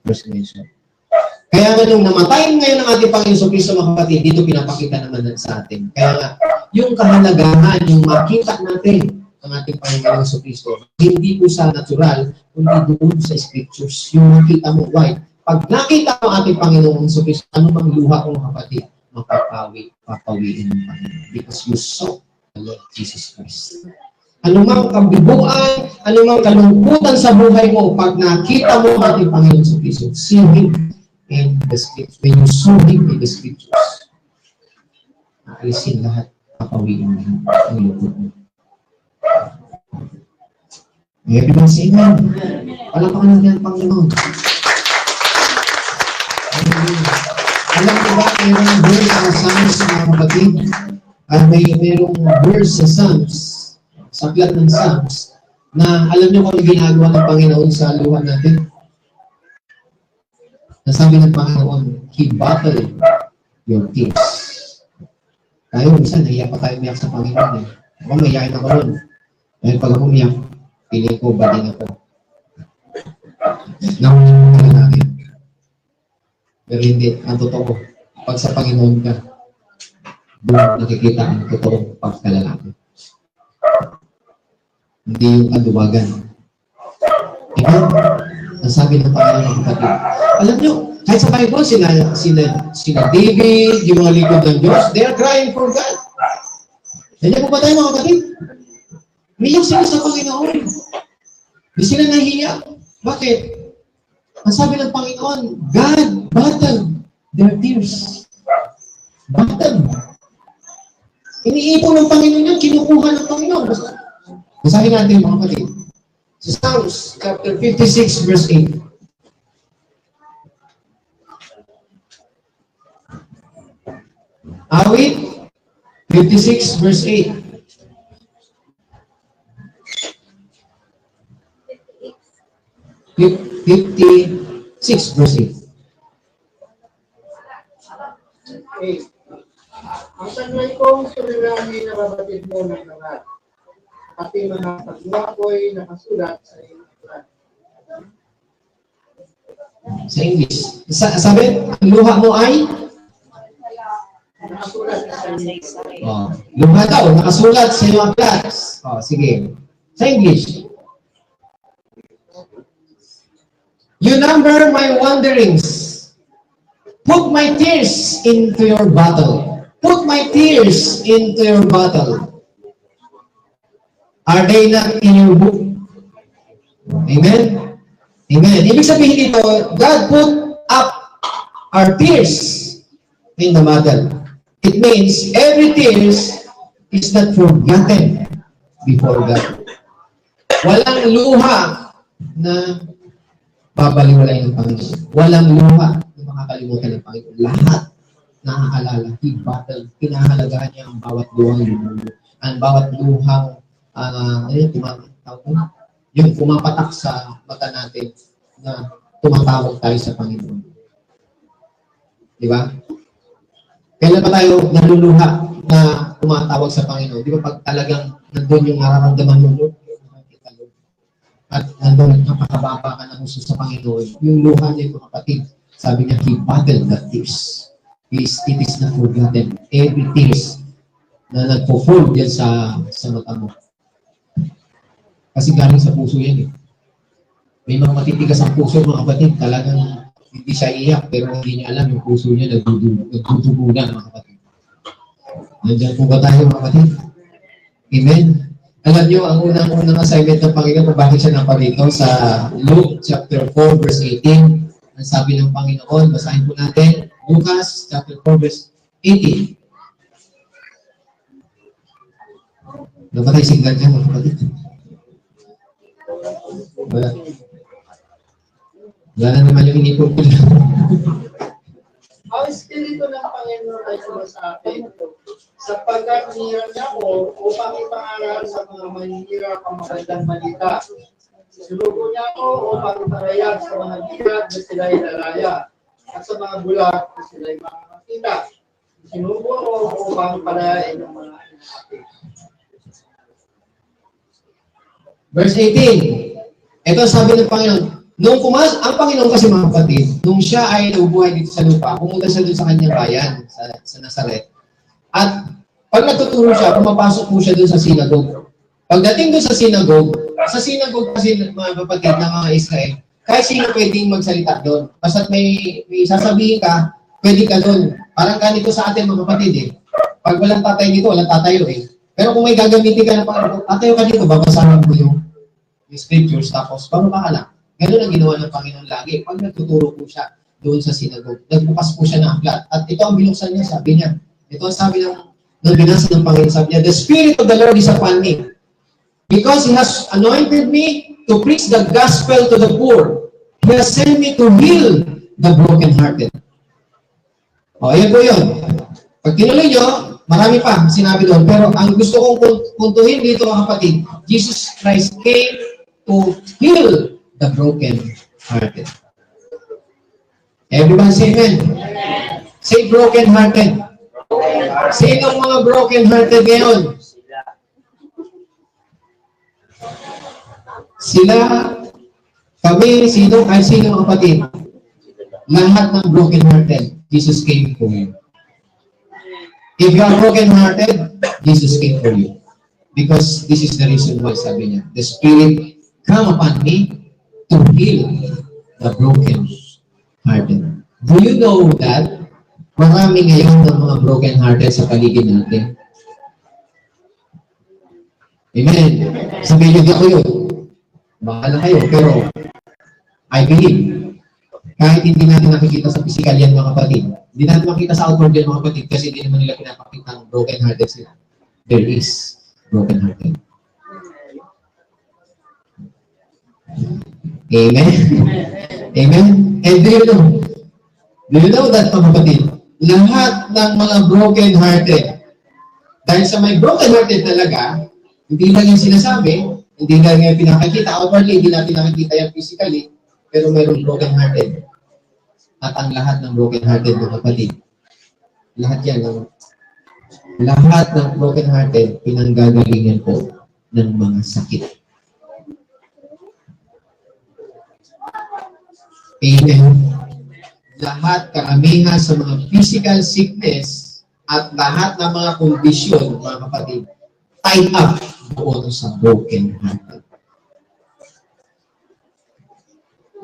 A: first mention. Kaya nga nung namatay ngayon ang ating Panginoon Kristo, mga kapatid, dito pinapakita naman sa atin. Kaya nga, yung kahalagahan, yung makita natin ang ating Panginoon Kristo, hindi po sa natural, kundi doon sa scriptures. Yung makita mo, why? Pag nakita mo ating Panginoon Kristo, ano mang luha ko, mga kapatid, papawiin ng Panginoon. Because you saw the Lord Jesus Christ. Anumang kabibuan, anumang kalungkutan sa buhay mo, pag nakita mo ang ating Panginoon sa Kristo, see Him in the Scriptures. When you saw Him in the Scriptures, naalisin lahat, papawiin mo ang lungkot mo. Everyone say Amen. Palapakan natin ang Panginoon. Alam mo ba, mayroong verse sa Psalms, mga kapatid? At mayroong verse sa Psalms, sa aklat ng Psalms, na alam niyo kung ano ginagawa ng Panginoon sa luha natin? Nasabi ng Panginoon, He bottled your tears. Tayo, minsan, naiyak pa tayo umiyak sa Panginoon. Ako, mayayain ako ron. Dahil pag ako umiyak, piling ko, bading ako. Nakunin ka natin. Pero hindi, ang totoo, pag sa Panginoon ka, doon nakikita ang totoong pagkalalaki. Hindi yung kaduwagan. Amen? Ang sabi ng Panginoon ng kapatid. Alam nyo, kahit sa Bible, sina David, yung mga likod ng Diyos, they are crying for God. Nandiyan po ba tayo mga kapatid? Umiyak sila sa Panginoon. Hindi sila nahiya. Bakit? Ang sabi ng Panginoon, God bottled their tears. Bottled. Iniipon ng Panginoon yan, kinukuha ng Panginoon. Basahin natin mga kapatid. Sa Psalms chapter 56 verse 8. Awit 56 verse 8. 56 verse 8.
C: Ang sanay kong suliranin na babatid mo ng lahat. Pati mga pagluha ko'y nakasulat sa iyong aklat.
A: Sa English. Sabi, ang luha mo ay?
C: Nakasulat sa iyong aklat.
A: Luha daw, nakasulat sa iyong aklat. Sige. Sa English. You number my wanderings. Put my tears into your bottle. Put my tears into your bottle. Are they not in your book? Amen? Amen. Ibig sabihin dito, God put up our tears in the bottle. It means every tears is not forgotten before God. Walang luha na babaliwalay ng Panginoon. Walang luha na makakalimutan ng Panginoon. Lahat nakakaalala. He battled. Pinahalagahan niya ang bawat luhang lumulo. Ang bawat luhang yung pumapatak sa mata natin na tumatawag tayo sa Panginoon. Di ba? Kailan ba tayo naluluha na tumatawag sa Panginoon? Di ba pag talagang nandun yung nararamdaman mo, Lord, at nandun napakababa ka ng gusto sa Panginoon, yung luha niya, mga kapatid, sabi niya, He battled the tears. It is not forgotten. Every tears na nagpo-fold yan sa mata mo. Kasi galing sa puso yan eh. May mga matitigas ang puso, mga kapatid, talagang hindi siya iyak, pero hindi niya alam yung puso niya nagdudugunan, mga kapatid. Nandiyan po ba tayo, mga kapatid? Amen? Alam niyo, ang unang assignment ng Panginoon kung bakit siya naparito sa Luke chapter 4, verse 18. Ang sabi ng Panginoon, basahin po natin, Lucas chapter 4, verse 18. Napatay signal niya, mga kapatid. Wala. Wala na naman yung inipon ko.
C: Ang Espiritu ng Panginoon ay sumasakin, sapagkat niya ako upang ipangaral sa mga manghihirap ang magandang balita. Sinugo niya ako upang iparayag sa mga bigat na sila'y lalaya, at sa mga bulag na sila'y makakakita. Sinugo ako upang palayain ng mga inakapit.
A: Verse 18. Ito sabi ng Panginoon, ang Panginoon kasi, mga kapatid, nung siya ay nabubuhay dito sa lupa, pumunta siya doon sa kanyang bayan, sa Nazaret. At pag nagtuturo siya, pumapasok po siya doon sa sinagogue. Pagdating doon sa sinagogue kasi, mga kapatid, ng mga Israel, kahit sino pwedeng magsalita doon. Basta't may sasabihin ka, pwede ka doon. Parang ganito sa atin, mga kapatid eh. Pag walang tatay dito, walang tatayo eh. Pero kung may gagamitin ka ng Panginoon, tatayo ka dito, babasahin mo yung scriptures, tapos bababa ka lang. Ganun ang ginawa ng Panginoon lagi. Pag nagtuturo po siya doon sa sinagogue, nagbukas po siya ng aklat. At ito ang binuksan niya, sabi niya. Ito ang sabi ng binasa ng Panginoon, sabi niya, The Spirit of the Lord is upon me, because He has anointed me to preach the gospel to the poor. He has sent me to heal the brokenhearted. Ayan po yun. Pag tinuloy nyo, marami pa sinabi doon. Pero ang gusto kong puntuhin dito, mga kapatid, Jesus Christ came to heal the broken-hearted. Everyone say amen. Say broken-hearted. Sino ang mga broken-hearted ngayon? Sila, kami, sino, kahit sino mga kapatid. Lahat ng broken-hearted, Jesus came for you. If you are broken-hearted, Jesus came for you. Because this is the reason why, sabi niya, the Spirit come upon me to heal the broken-hearted. Do you know that marami ngayon ng mga broken-hearted sa paligid natin? Amen. Sabihin niyo, ako yun. Bahala kayo, pero I believe. Kahit hindi natin nakikita sa physical yan, mga kapatid. Hindi natin makita sa outward yan, mga kapatid, kasi hindi naman nila pinapakita ng broken-hearted sila. There is broken-hearted. Amen? Amen? And do you know that, mga kapatid? Lahat ng mga broken-hearted, dahil sa may broken-hearted talaga, hindi lang yung sinasabi, hindi lang yung pinakikita outwardly, hindi natin nakikita yan physically, pero mayroong broken-hearted. At ang lahat ng broken-hearted, mga kapatid, lahat yan, lahat ng broken-hearted, pinanggagalingan po ng mga sakit. Amen. Lahat, karamihan sa mga physical sickness at lahat ng mga kondisyon, mga kapatid, tied up doon sa broken-hearted.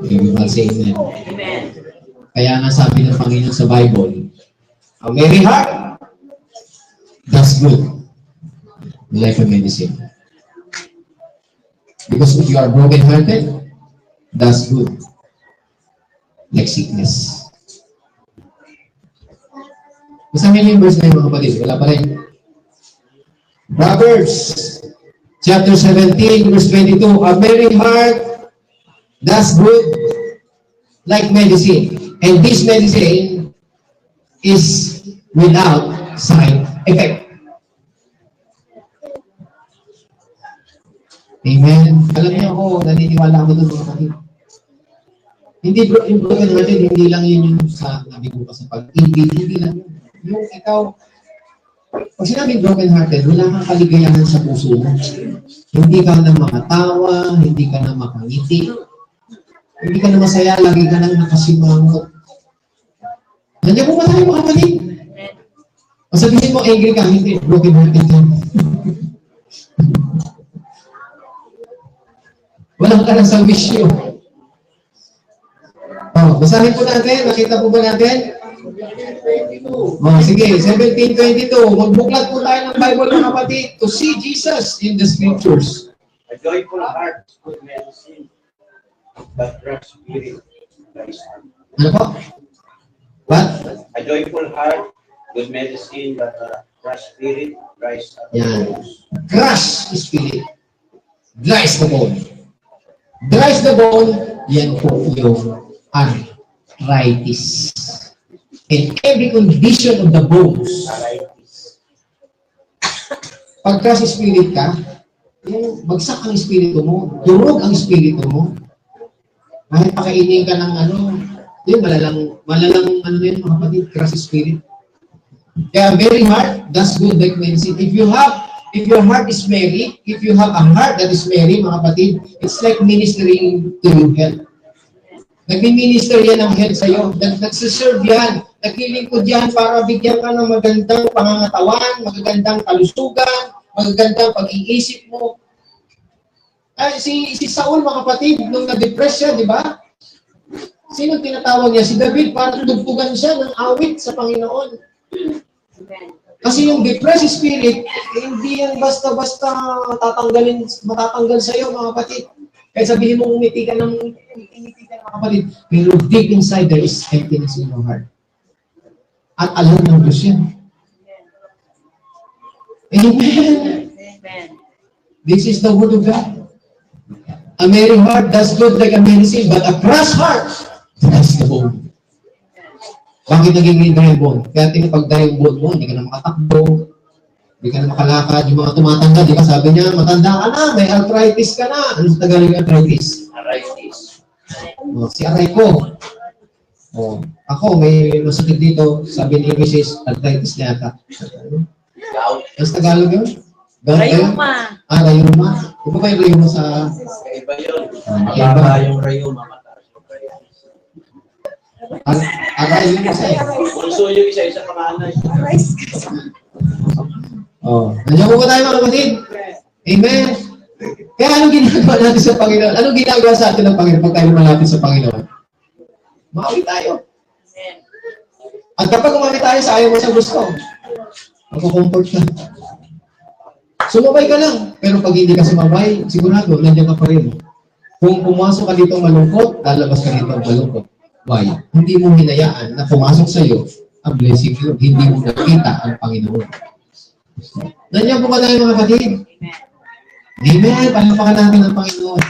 A: Everybody say amen.
E: Amen.
A: Kaya nga sabi ng Panginoon sa Bible, a merry heart does good like a medicine. Because if you are broken-hearted, that's good like sickness. Basahin niyo yung verse na yun, mga kapatid. Wala pa rin. Proverbs chapter 17, verse 22, a merry heart does good like medicine. And this medicine is without side effect. Amen. Alam niyo ako, naniniwala ako doon, mga kapatid. Hindi yung broken hearted, hindi lang yun yung sa nabigo ka sa pag-ibig, hindi lang yun. Yung ikaw, pag sinabing broken hearted, wala kang kaligayahan sa puso mo. Hindi ka na makatawa, hindi ka na makangiti, hindi ka na masaya, lagi ka na nakasimangot. Nandiyan mo ba tayo, mga kapatid? Ang sabihin mo, angry ka, hindi, broken hearted ka. Walang ka na sa wisyo. Oh, basahin po natin. Nakita po ba natin?
C: 17:22.
A: Oh, sige. 17:22. Magbuklat po tayo ng Bible, mga kapatid, to see Jesus in the Scriptures.
E: A joyful heart is good medicine, but crushed spirit dries up.
A: Ano po? What?
E: A joyful heart, good medicine, but a crushed spirit dries up.
A: Yan. Crush spirit. Dries the bone. Dries the bone, yan po yung arthritis. And every condition of the bones.
E: Arthritis.
A: Pag crush spirit ka, yung bagsak ang espiritu mo, durog ang espiritu mo. Kahit pakainin ka ng yun, malalang ano yun, mga kapatid, crush spirit. Kaya very hard, that's good like medicine. If your heart is merry, if you have a heart that is merry, mga kapatid, it's like ministering to your health. Nag-minister yan ng health sa'yo. Nagsiserve yan. Naglilingkod yan para bigyan ka ng magandang pangangatawan, magagandang kalusugan, magagandang pag-iisip mo. Ay, si Saul, mga kapatid, nung na-depress siya, di ba? Sino tinatawag niya? Si David, para tugtugan siya ng awit sa Panginoon. Kasi yung depressed spirit, hindi yan basta-basta matatanggal sa iyo, mga kapatid. Kaya sabihin mo, umiti ka, mga kapatid. Pero deep inside, there is emptiness in your heart. At alam ng Diyos yan. Amen.
E: Amen.
A: This is the word of God. A merry heart does good like a medicine, but a crushed heart does the bone. Bakit naging dry bone? Kaya pag dry bone mo, hindi ka na makatakbo, hindi ka na makalakad. Yung mga tumatanda, di ba? Sabi niya, matanda ka na, may arthritis ka na. Ano sa Tagalog yung arthritis?
E: Arthritis.
A: Si aray ko. Ako, may masakit dito. Sabi ni Mrs. arthritis niya ata.
E: Gout.
A: Ano sa Tagalog yun?
F: Rayuma.
A: Rayuma. Iba ba yung rayuma sa...
E: Iba yun.
A: Iba.
E: Mababa yung rayuma, mataas yung rayuma.
A: Rayuma sa'yo.
E: Punso yung isa-isa panganay.
A: Nandiyan po ba tayo, mga kapatid? Amen. Kaya anong ginagawa natin sa Panginoon? Anong ginagawa sa atin ng Panginoon pag tayo malapit sa Panginoon? Maawi tayo. At kapag umami tayo sa ayaw mo sa gusto, magkukomfort ka. Sumabay ka lang. Pero pag hindi ka sumabay, sigurado, nandiyan ka pa rin. Kung pumasok ka dito malungkot, lalabas ka dito malungkot. Why? Hindi mo hinayaan na pumasok sa iyo ang blessing Lord. Hindi mo nakita ang Panginoon. Nandiyan po ba tayo, mga kapatid? Amen. Palapakan natin ang Panginoon.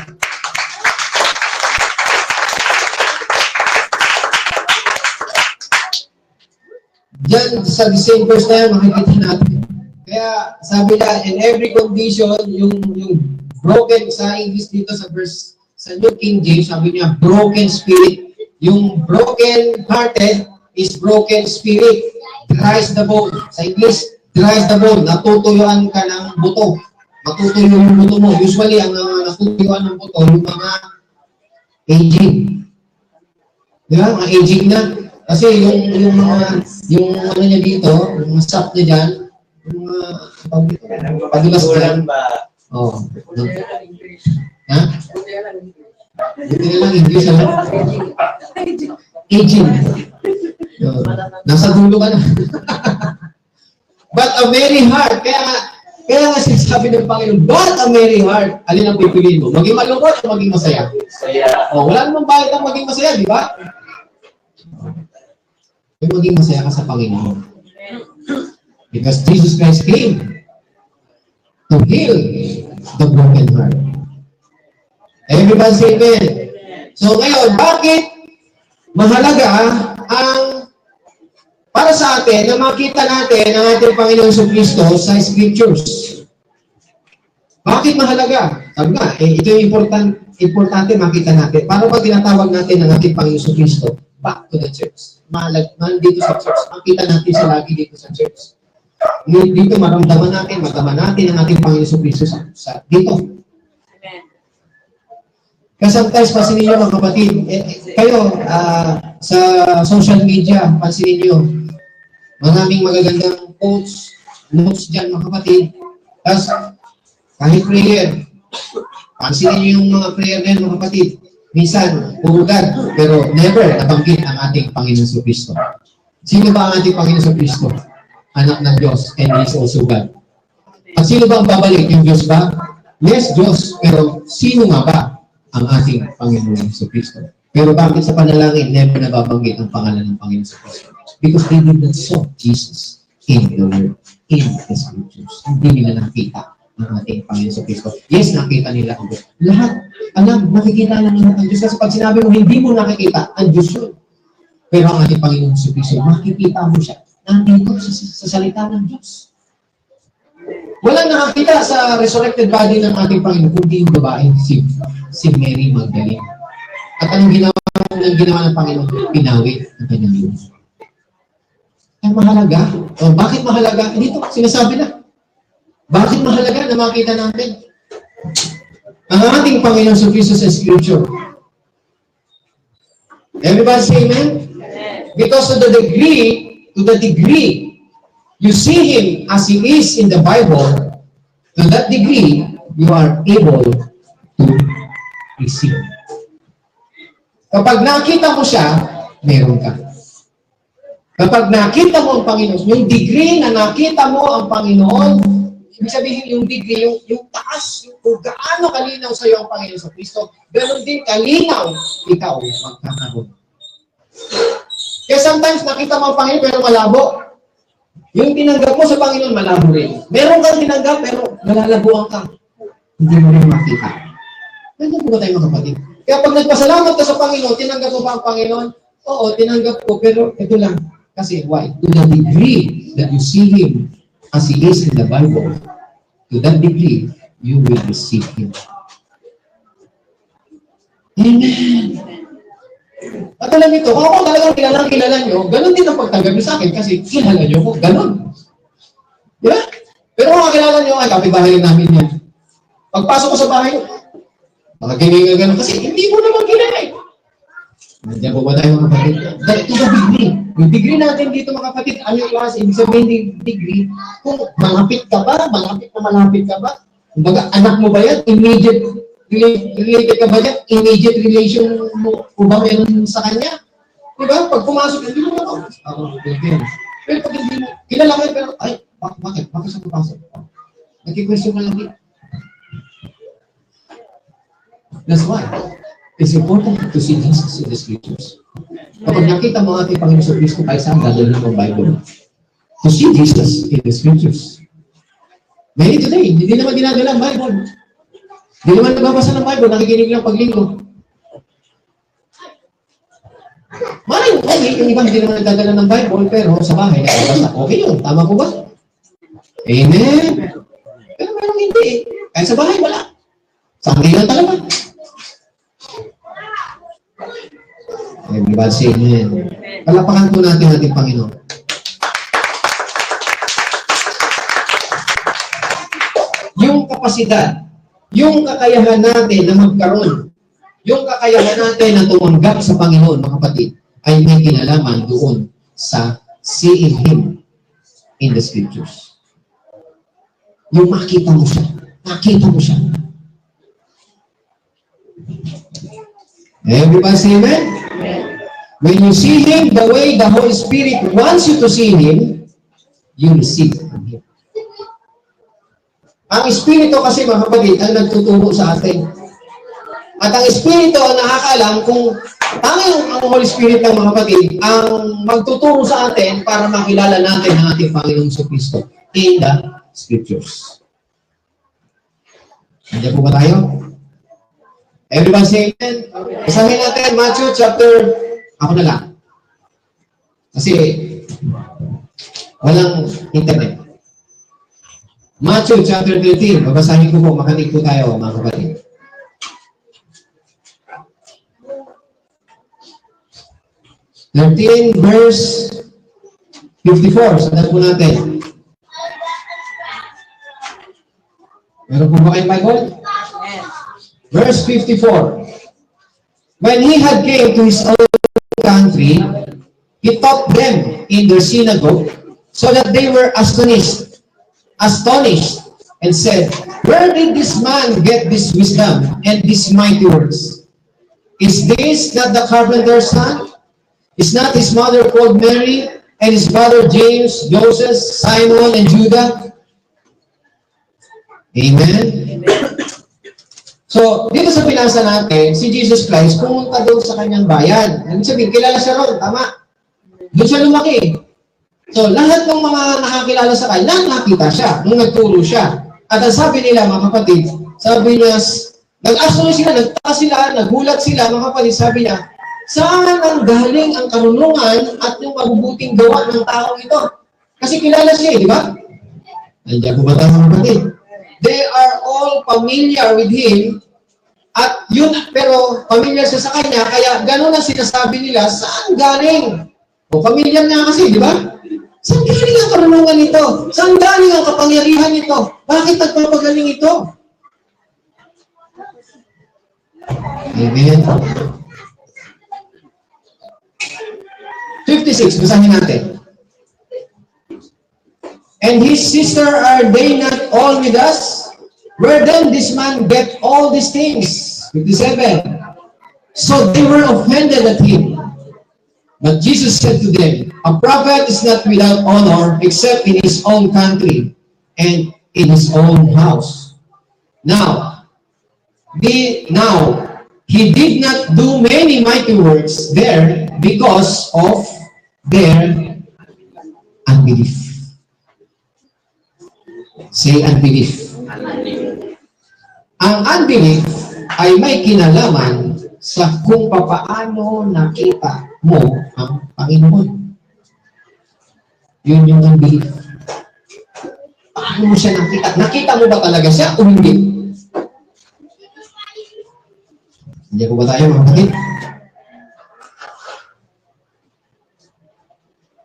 A: Diyan sa same verse na yan, makikita natin. Kaya sabi na, in every condition, yung broken sa English dito sa verse, sa New King James, sabi niya, broken spirit. Yung broken hearted is broken spirit. Dries the bone. Sa English, dries the bone, natutuyuan ka ng buto. Matutuyo yung buto mo. Usually, ang natutuyuan ng buto, yung mga aging. Di ba? Mga aging na. Kasi yung ano niya dito, yung sap niya dyan, yung mga, padulas dyan.
E: Kulang ba?
A: Oo. Ha? Buti na lang, English, ano? Aging. Nasa dulo ka na. But a merry heart. Kaya nga sinasabi ng Panginoon, but a merry heart. Alin ang pipiliin mo? Maging malungkot o maging masaya?
E: Saya.
A: O, wala namang bakit ang maging masaya, di ba? Yung maging masaya ka sa Panginoon. Because Jesus Christ came to heal the broken heart. Everybody say amen. So ngayon, bakit mahalaga ang para sa atin na makita natin ang ating Panginoon Jesucristo sa Scriptures? Bakit mahalaga? Sabi nga, ito yung importante makita natin. Paano ba tinatawag natin ang ating Panginoon Jesucristo? Back to the church. Dito sa church. Makita natin siya lagi dito sa church. Dito maramdaman natin, matama natin ang ating Panginoon Jesucristo dito. Kasi sometimes, pansinin nyo mga kapatid, kayo sa social media, pansinin nyo, maraming magagandang quotes, notes dyan mga kapatid. Tapos, kahit prayer, pansinin nyo yung mga prayer na yun mga kapatid. Minsan, puro God, pero never nabanggit ang ating Panginoon Jesucristo. Sino ba ang ating Panginoon Jesucristo? Anak ng Diyos, and He is also God. At sino ba ang babalik? Yung Diyos ba? Yes, Diyos, pero sino nga ba ang ating Panginoon Jesucristo? Pero bakit sa panalangin, never nababanggit ang pangalan ng Panginoon Jesucristo? Because they did not saw Jesus in the Word, in the Scriptures. Hindi nila nakita ang ating Panginoon Jesucristo. Yes, nakita nila ang Diyos. Lahat, nakikita lang nila ang Diyos. Kasi pag sinabi mo, hindi mo nakikita, ang Diyos yun. Pero ang ating Panginoon Jesucristo, makikita mo siya. Nandito sa salita ng Diyos. Walang nakakita sa resurrected body ng ating Panginoon, kundi yung babae, si Mary Magdalene. At anong ginawa ng Panginoon? Pinawit ang kanyang Diyos. Ang mahalaga. O, bakit mahalaga? Dito, sinasabi na. Bakit mahalaga na makita natin ang ating Panginoon sa Kristo sa Scripture? Everybody say amen? Because to the degree you see Him as He is in the Bible, to that degree, you are able to receive. Kapag nakita mo siya, meron ka. Kapag nakita mo ang Panginoon, yung degree na nakita mo ang Panginoon, ibig sabihin yung degree, yung taas, kung gaano kalinaw sa iyo ang Panginoon sa Kristo, ganoon din kalinaw ikaw magkakaroon. Kaya sometimes nakita mo ang Panginoon pero malabo. Yung tinanggap mo sa Panginoon, malabo rin. Meron kang tinanggap, pero malalabuan ka. Hindi mo rin makita. Ganyan po ba tayo mga kapatid? Kaya pag nagpasalamat ka sa Panginoon, tinanggap mo ba ang Panginoon? Oo, tinanggap ko, pero ito lang. Kasi why? To the degree that you see Him as He is in the Bible, to that degree, you will receive Him. Amen. At alam ito, kung ako talagang kilala nyo, ganun din ang pagtanggap nyo sa akin kasi kilala nyo ko, ganun. Di ba? Pero kung kakilala nyo, ay kapitbahay namin yan. Pagpasok ko sa bahay, makagiling ka ganun kasi hindi mo naman kilala eh. Nandiyan po ba tayo mga kapatid? To the degree. Yung degree natin dito mga kapatid, ano yung klase? Ibig sabihin ng degree, kung malapit ka ba, malapit ka ba? Kumbaga, anak mo ba yan? Immediate related ka ba yan? Immediate relation mo ba meron sa kanya? Diba? Pag pumasok, hindi mo naman. Pero pag hindi mo, kilala ka pero, ay, bakit? Bakit siya pumasok? Nagkikwestiyon ka lang dito. That's why it's important to see Jesus in the Scriptures. Kapag nakita mo ating Panginoon sa Kristo, ay saan dadalhin ng Bible? To see Jesus in the Scriptures. Many today, hindi naman dinadala ang Bible. Hindi naman nagbabasa ng Bible, nakikinig lang paglinggo. Maraming okay, yung ibang hindi naman nagdadala ng Bible, pero sa bahay, nagbabasa. Okay yun, tama po ba? Amen. Pero merong hindi. Kahit sa bahay, wala. Sunday lang talaga. Everybody say amen. Palapakan po natin ating Panginoon. kapasidad, yung kakayahan natin na magkaroon, yung kakayahan natin na tumanggap sa Panginoon, mga kapatid, ay may kinalaman doon sa seeing Him in the Scriptures. Yung makita mo siya. Nakita mo siya. Everybody say amen? When you see Him the way the Holy Spirit wants you to see Him, you receive from Him. Ang Espiritu kasi, mga kapatid, ang nagtuturo sa atin. At ang Espiritu ang nakakaalam kung tanging ang Holy Spirit ng mga kapatid ang magtuturo sa atin para makilala natin ang ating Panginoong Kristo in the Scriptures. Nandiyan po ba tayo? Everybody say amen? Basahin natin Matthew chapter, ako na lang. Kasi walang internet. Matthew chapter 13, babasahin ko po, makinig po tayo mga kapatid. Verse 54, sandal po natin. Meron po ba kayong Bible? Verse 54. When he had came to his own country, he taught them in their synagogue, so that they were astonished, and said, "Where did this man get this wisdom and these mighty words? Is this not the carpenter's son? Is not his mother called Mary, and his brother James, Joseph, Simon, and Judah?" Amen? So, dito sa pinasa natin, si Jesus Christ pumunta doon sa kanyang bayan. Ibig sabihin, kilala siya ron, tama. Doon siya lumaki. So, lahat ng mga nakakilala sa kanya, nakita siya, nung nagturo siya. At ang sabi nila, mga kapatid, sabi niya, nag-aso sila, nagtaka sila, nagulat sila, mga kapatid, sabi niya, saan ang galing ang karunungan at yung mabubuting gawa ng tao ito? Kasi kilala siya, di ba? Nandiyan po ba tayo, mga kapatid? They are all familiar with Him, at yun, pero familiar siya sa kanya, kaya gano'n ang sinasabi nila, saan galing? O familiar nga kasi, di ba? Saan galing ang karunungan nito? Saan galing ang kapangyarihan nito? Bakit nagpapagaling ito? Amen. 56, basahin natin. And his sister, are they not all with us? Where then this man get all these things? 57. So they were offended at him. But Jesus said to them, a prophet is not without honor except in his own country and in his own house. Now, he did not do many mighty works there because of their unbelief. Say unbelief. Ang unbelief ay may kinalaman sa kung papaano nakita mo ang Panginoon. Yun yung unbelief. Paano mo siya nakita? Nakita mo ba talaga siya o hindi? Hindi ko ba tayo, mga kapatid?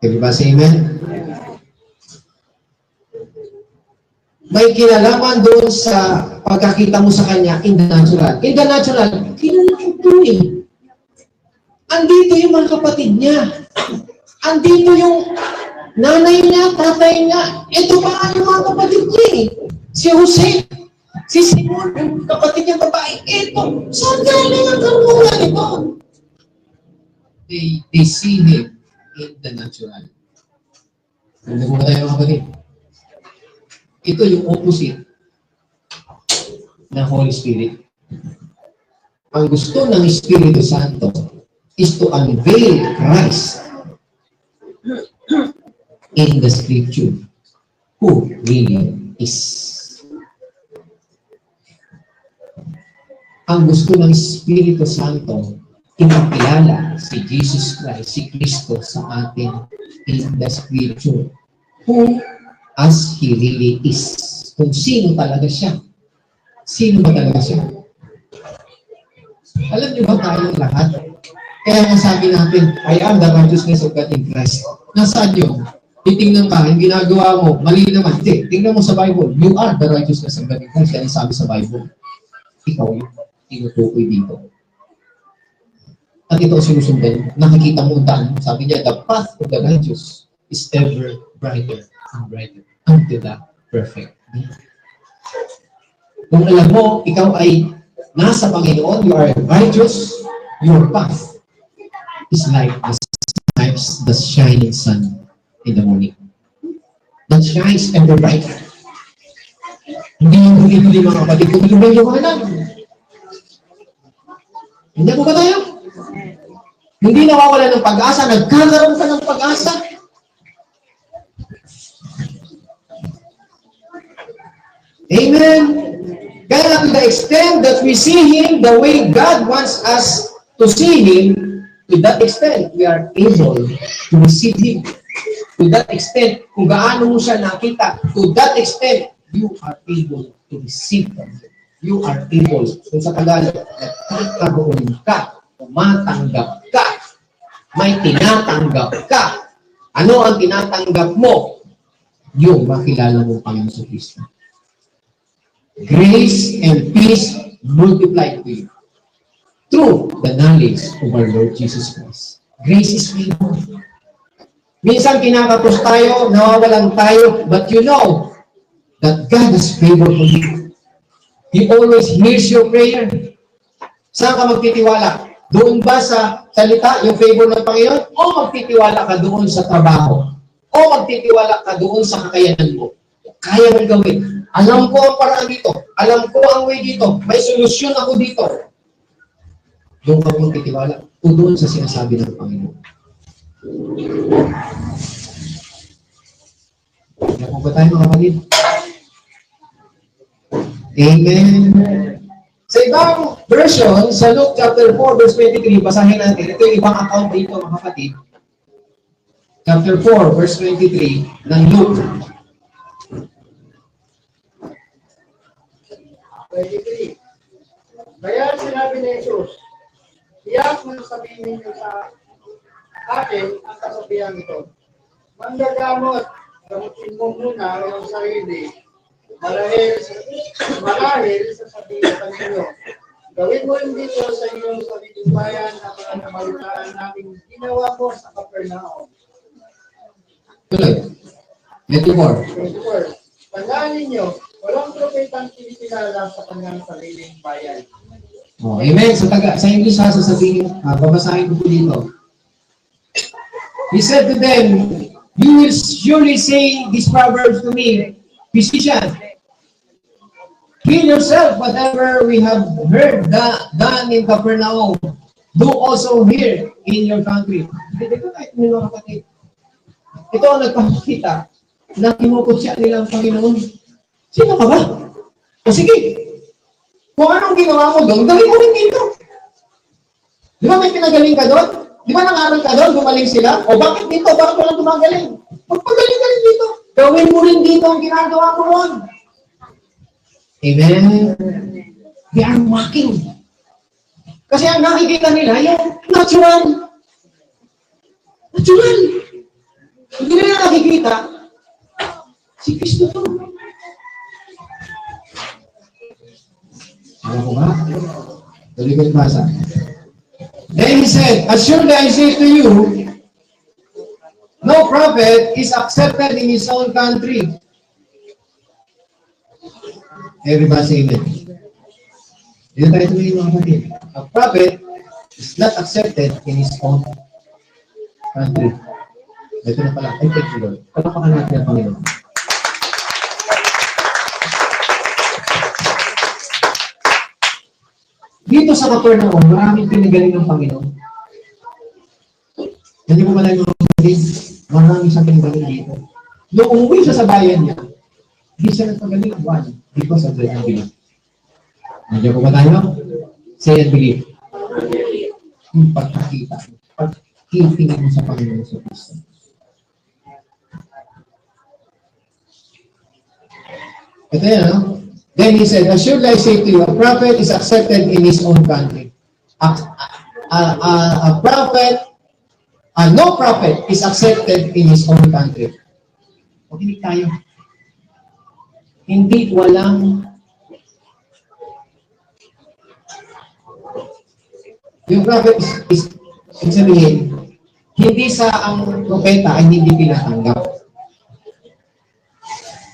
A: Everybody say amen? May kinalaman doon sa pagkakita mo sa kanya in the natural. In the natural, kilala ko ito eh. Andito yung mga kapatid niya. Andito yung nanay niya, tatay niya. Ito pa yung mga kapatid niya eh. Si Jose, si Simon, yung kapatid niya babae. Ito, saan galing ang karunungan ito? They see him in the natural. Hindi mo tayo mga kapatid. Ito yung opposite ng Holy Spirit. Ang gusto ng Espiritu Santo is to unveil Christ in the Scripture, who really is. Ang gusto ng Espiritu Santo, ipakilala si Jesus Christ, si Kristo sa atin in the Scripture, who as He really is. Kung sino talaga siya. Sino ba talaga siya? Alam niyo ba tayong lahat? Kaya nga sabi natin, I am the righteousness of God in Christ. Nasaan yun? titingnan ka, yung ginagawa mo, mali naman. Hindi, tingnan mo sa Bible. You are the righteousness of God in Christ. Yan ang sabi sa Bible. Ikaw yung tinutukoy dito. At ito ang sinusundan. Nakikita mo ang daan. Sabi niya, the path of the righteous is ever brighter and brighter until the perfect day. Kung alam mo, ikaw ay nasa Panginoon, you are righteous, your path is like the shining sun in the morning. That shines ever brighter. Hindi yung huli-huli mga kapatid, kung yung may liwanag. Hindi po ba tayo? Hindi nawawala ng pag-asa, nagkakaroon ka ng pag-asa. Amen. Kaya to the extent that we see Him the way God wants us to see Him, to that extent, we are able to receive Him. To that extent, kung gaano mo siya nakita, to that extent, you are able to receive Him. You are able, kung sa Tagalog, nagkakaroon ka, tumatanggap ka, may tinatanggap ka. Ano ang tinatanggap mo? Yung makilala mo Panginoon sa Kristo. Grace and peace multiplied to you through the knowledge of our Lord Jesus Christ. Grace is favor. Minsan kinakapos tayo, nawawalan tayo, but you know that God has favor for you. He always hears your prayer. Saan ka magtitiwala? Doon ba sa salita, yung favor ng Panginoon? O magtitiwala ka doon sa trabaho? O magtitiwala ka doon sa kakayanan mo? Kaya mong gawin. Alam ko ang paraan dito. Alam ko ang way dito. May solusyon ako dito. Doon ka magtitiwala. O doon sa sinasabi ng Panginoon. Kaya po ba tayo mga kapatid? Amen. Sa ibang version, sa Luke chapter 4, verse 23, basahin natin. Ito yung ibang account dito, mga kapatid. Chapter 4, verse 23, ng Luke.
C: 23. Kaya sinabi ni Jesus, iyak mo sabihin ninyo sa akin ang kasabihan ito. Manggagamot, gamutin mo muna ang sarili. Marahil sa sabihin ninyo. Gawin mo rin dito sa inyong sariling bayan ang mga namalitaan namin ginawa mo sa Capernaum.
A: Tuloy. 24.
C: Tandaan ninyo, walang propetang kinikilala sa kanyang sariling bayan.
A: Oh, amen. Sa English ha, sasabihin, babasahin ko po dito. He said to them, you will surely say these proverbs to me, Physician, heal yourself, whatever we have heard done in Capernaum, do also here in your country. Ito kahit mga kapatid. Ito ang nagpapakita na kinukutya nila ang Panginoon. Sino ka ba? O sige, kung anong ginawa mo doon, gawin mo rin dito. Di ba may pinagaling ka doon? Di ba nangaral ka doon, gumaling sila? O bakit dito? Bakit walang gumagaling? Magpagaling ka rin dito. Gawin mo rin dito ang ginagawa mo ron. Amen? They are mocking. Kasi ang nakikita nila, yung natural. Natural. Hindi nila nakikita, si Kristo to. Alam ko ba? Tuloy ko yung basa. Then he said, assuredly I say to you, no prophet is accepted in his own country. Everybody say amen. Dito tayo tuloy mga kapatid. A prophet is not accepted in his own country. Ito na pala. Ay, thank you, Lord. Palapakan natin ang Panginoon. Dito sa Capernaum, maraming pinagaling ng Panginoon. Hindi mo ba tayo mga maraming sa pinagaling dito. Noong umuwi siya sa bayan niya, hindi siya nagpagaling ang one because of the unbelief. Nandiyan po ba tayo? Say and believe. Yung pagkakita. Pagkitingin mo sa Panginoon sa Kristo. Ito yan, no? Then he said, assuredly I say to you, a prophet is accepted in his own country. No prophet is accepted in his own country. Makinig tayo. Hindi walang yung prophet is ibig sabihin, hindi sa ang propeta ay hindi tinatanggap.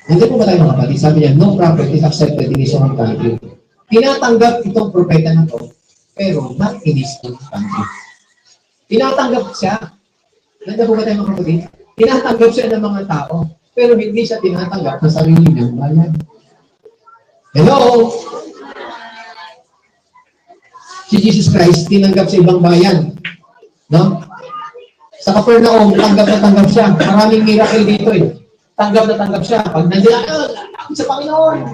A: Hindi po ba tayo mga kapatid? Sabi niya, no prophet is accepted in his own country. Tinatanggap itong propeta na to, pero not in his own country. Tinatanggap siya. Nandiyan po ba tayo mga kapatid? Tinatanggap siya ng mga tao, pero hindi siya tinatanggap sa sarili niyang bayan. Hello? Si Jesus Christ, tinanggap sa ibang bayan. No? Sa Capernaum, tanggap na tanggap siya. Maraming miracle dito eh. Tanggap na tanggap siya. Pag nandiyan, lapit sa Panginoon.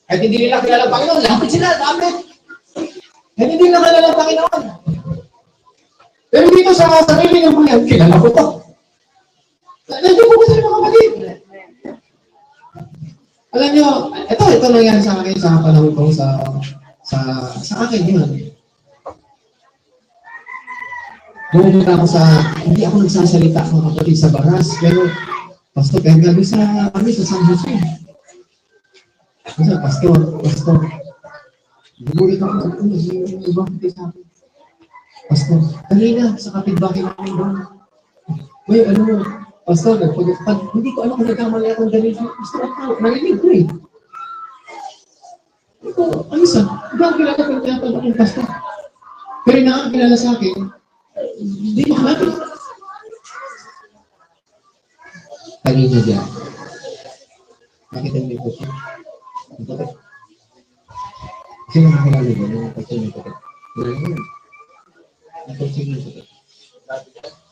A: Kahit hindi nila kilala ang Panginoon, lapit sila, lapit. Kahit hindi nila kilala ang Panginoon. Pero dito sa sarili ng bayan, kilala ko to. Nandiyan po ba sa mga kapatid? Alam niyo, ito nangyari sa akin sa panahon ko sa akin yun. Pumunta ako hindi ako nagsasalita mga kapatid sa baras, pero pastor, kaya gabi sa San Jose. Pastor. Bumulit ako, ibang kapatid sa akin. Pastor, kanina sa kapitbahay namin doon. Uy, pastor, hindi ko alam kung nagkamali akong ganito. Pastor, narinig ko eh. Ito, ibang kilala ko yung tinatanong akong pastor. Pero nakakilala sa akin, hindi mo kalapit. Kanina dyan. Nakita mo yung pastor. Ang puti. Sino nakakilala mo? Yung pastor yung puti. Ang pastor yung puti.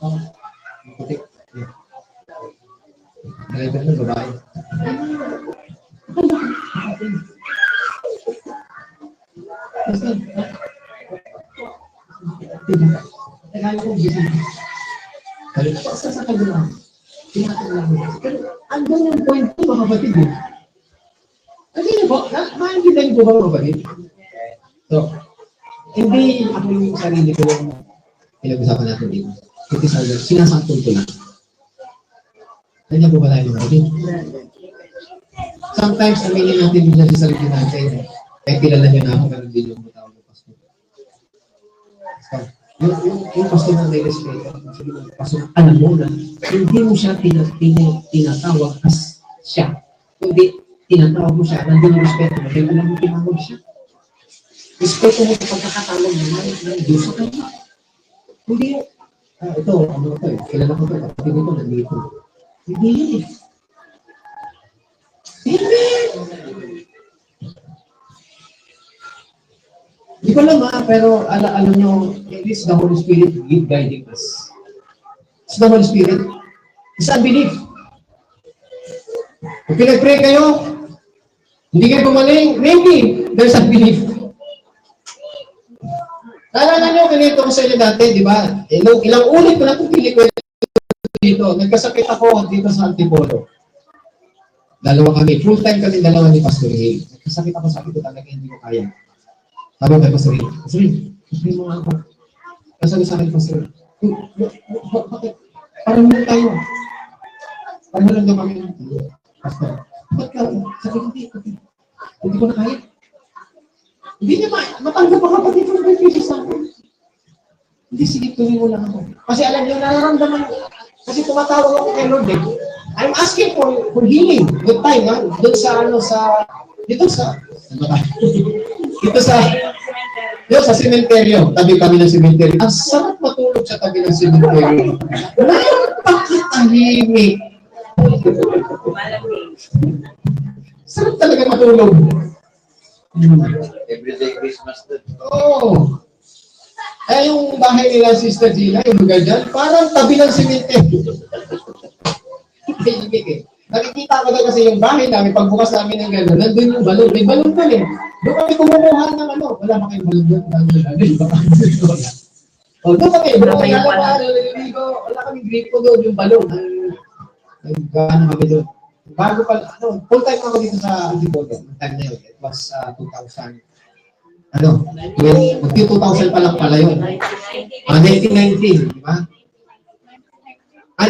A: Ang puti. Driver ng babae. Pastor, nagaya ko gising. Sa kagulang, tinatawag mo. Pero andun yung point ko, mga kapatid. Kasi niyo po, maintindihan niyo po ba mga kapatid? So, hindi ako yung sarili ko yung pinag-usapan natin dito. Ito sinasangkol ko lang. Nandiyan po ba tayo mga kapatid? Sometimes, aminin natin din sa sarili natin. Kaya kilala niyo na ako, pero hindi yung matawag ng pastor. So, yung pastor na may respeto, pastor, alam mo na, hindi mo siya tinatawag as siya. Kundi, tinatawag mo siya, nandun yung respeto mo, kaya alam mo tinawag siya. Respeto mo sa pagkakatawag mo ng Diyos sa kanya. Hindi yung, ito, kilala ko ito, kapatid ito, nandito. Hindi yun eh. Hindi! Hindi ko alam pero alam nyo, it is the Holy Spirit guiding us. It's the Holy Spirit. It's unbelief. Kung pinag-pray kayo, hindi kayo gumaling, maybe there's unbelief. Naalala nyo, ganito ko sa inyo dati, di ba? Ilang ulit ko na itong pinikwento dito. Nagkasakit ako dito sa Antipolo. Dalawa kami. Full time kami dalawa ni Pastor Hale. Nagkasakit ako, sabi ko talaga, hindi ko kaya. Sabi ko kay Pastor Hale, Pastor Hale, mo nga ako. Sabi sa akin, Pastor Hale, bakit? Parang lang tayo. Parang lang daw kami. Pastor, bakit ka? Sabi ko, hindi ko na kaya. Hindi niya matanggap ang kapatid ko na nag-finish sa akin. Hindi, sige, tuloy mo lang ako. Kasi alam niyo, nararamdaman ko. Kasi tumatawag ako kay Lord eh. I'm asking for healing. Good time, ha? Doon dito sa sementeryo. Tabi kami ng sementeryo. Ang sarap matulog sa tabi ng sementeryo. Napakatahimik. Sarap talaga matulog.
E: Everyday Christmas doon.
A: Oo. Yung bahay nila, Sister Gina, yung lugar dyan, parang tabi ng sementeryo. Tahimik eh. Nakikita ko daw kasi yung bahay namin, pagbukas namin ng gano'n, nandun yung balon. May balon ka eh. Doon kami kumukuha ng wala pa kayong balon doon. Doon kami, wala kami gripo doon, yung balon. Nagkano kami doon. Bago pa, full time ako dito sa Antipolo. Time na yun. It was 2000. 2000 pa lang pala yun. 1919, di ba?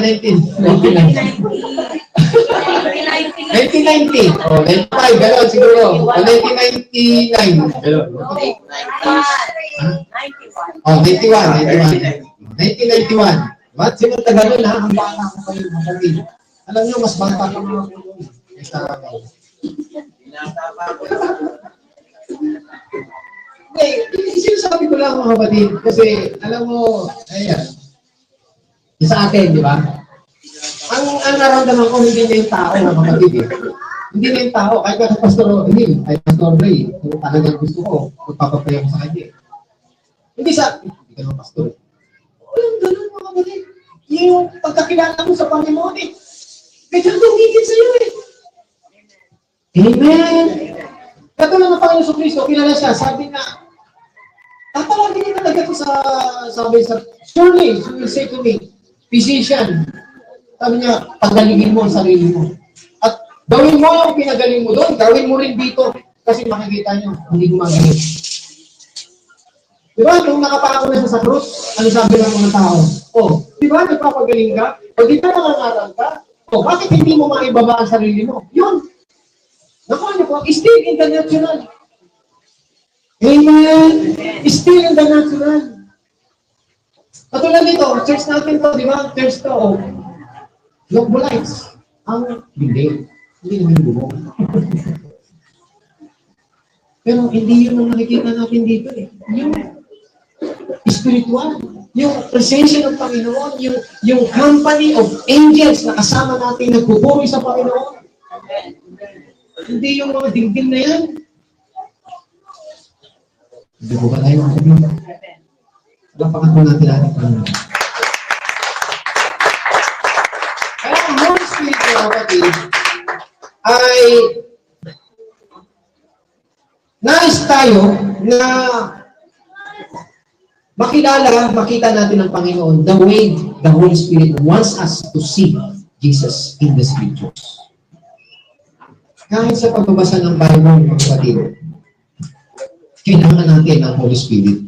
A: 1990. 1990. O, 95, gano'n siguro. O, 1999. Gano'n. O, 91. 1991. Ba't sino taga nun, ha? Ang bata ko kayo, mga alam nyo, mas bata ka mga kulo. Sinasabi ko lang mga kapatid, kasi alam mo, ayan, sa atin, di ba? Ang naramdaman ko, hindi niya yung tao mga kapatid eh. Hindi niya yung tao, kahit ka Pastor Hill, kahit Pastor Ray, kung talagang gusto ko, magpapapaya ko sa kanya. Hindi ka naman Pastor. Walang ganun mga kapatid. Yung pagkakilala mo sa Panginoon eh, medyo tumigil sa'yo eh. Amen! Katulad ng Panginoon sa Kristo, kilala siya, sabi nga, tatawagin niya talaga ito sabi sa, surely, he will say to me, physician, sabi niya, pagalingin mo ang sarili mo. At gawin mo yung pinagaling mo doon, gawin mo rin dito, kasi makikita niyo, hindi gumagaling. Diba, nung nakapako na siya sa krus, ano sabi ng mga tao? Oh, diba, nagpapagaling ka? O di ba nangangaral ka? O, bakit hindi mo maibaba ang sarili mo? Yun. Naku, ano po, still in the natural. Amen. Still in the natural. Katulad nito, church natin to, di ba? Church to, oh. Logbolites. Ang hindi. Hindi naman bubong. Pero hindi yun ang nakikita natin dito eh. Yung spiritual, yung presensya ng Panginoon, yung company of angels na kasama natin nagpupuri sa Panginoon. Hindi yung mga dingding na yan. Hindi ko ba tayo mga sabihin? Lapakan mo natin ating Panginoon. Kaya ang Holy Spirit mga kapatid ay nais tayo na makita natin ang Panginoon the way the Holy Spirit wants us to see Jesus in the Scriptures. Kahit sa pagbabasa ng Bible, mga kapatid, kailangan natin ang Holy Spirit.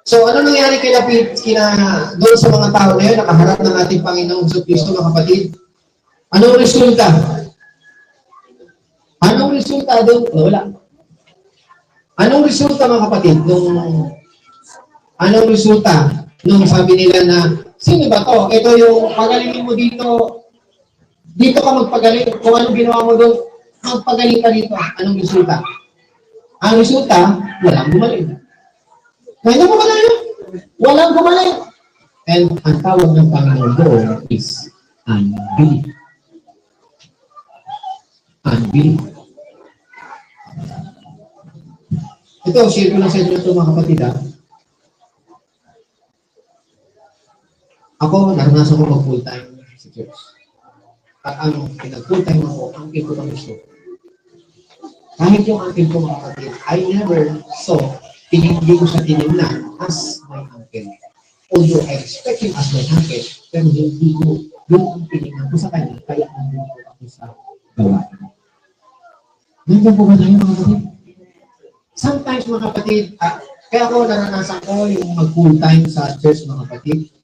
A: So, ano nangyari doon sa mga tao na yun, nakaharap ng ating Panginoong Kristo, mga kapatid? Anong resulta? Anong resulta doon? Wala. Anong resulta, mga kapatid? Anong resulta nung sabi nila na, sino ba to? Ito yung pagalingin mo dito. Dito ka magpagaling. Kung anong ginawa mo doon, magpagaling ka dito. Anong resulta? Ang resulta, walang gumaling. Kaya mo ba na yun? Walang gumaling. And ang tawag ng Panginoon doon is unbelief. Unbelief. Ito, share ko lang sa inyo ito mga kapatid ha. Ako, naranasan ko mag-full time sa church. At ang pinag-full time ako, ang ko ng gusto. Kahit yung uncle ko mga kapatid, I never saw, hindi ko siya tinignan as my uncle. Although I respect him as my uncle, pero hindi ko yung ang tinignan ko sa kanya, kaya nandun ko ako sa gawa. Nandiyan po ba tayo mga kapatid? Sometimes mga kapatid, kaya ako naranasan ko yung mag-full time sa church mga kapatid.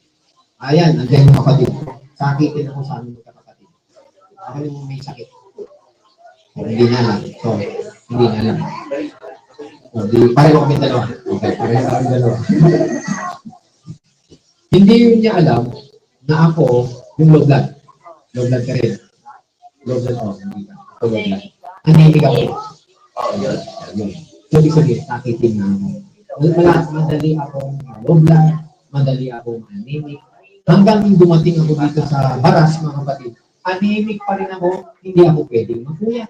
A: Ayan, nandiyan yung kapatid. Sakitin ako sa aming magkakapatid. Ako yung may sakit. So, hindi na lang. So, hindi na lang. So, pareho kami dalawa. Okay, pareho kami dalawa. Hindi yun niya alam na ako yung low blood. Low blood ka rin. Low blood ako. Hindi ka. Low blood. Anemic ako. Yun. So, ibig sabihin, sakitin na ako. Madali akong low blood. Madali akong anemic. Hanggang dumating ako dito sa Baras, mga kapatid, anemic pa rin ako, hindi ako pwedeng magpuyat.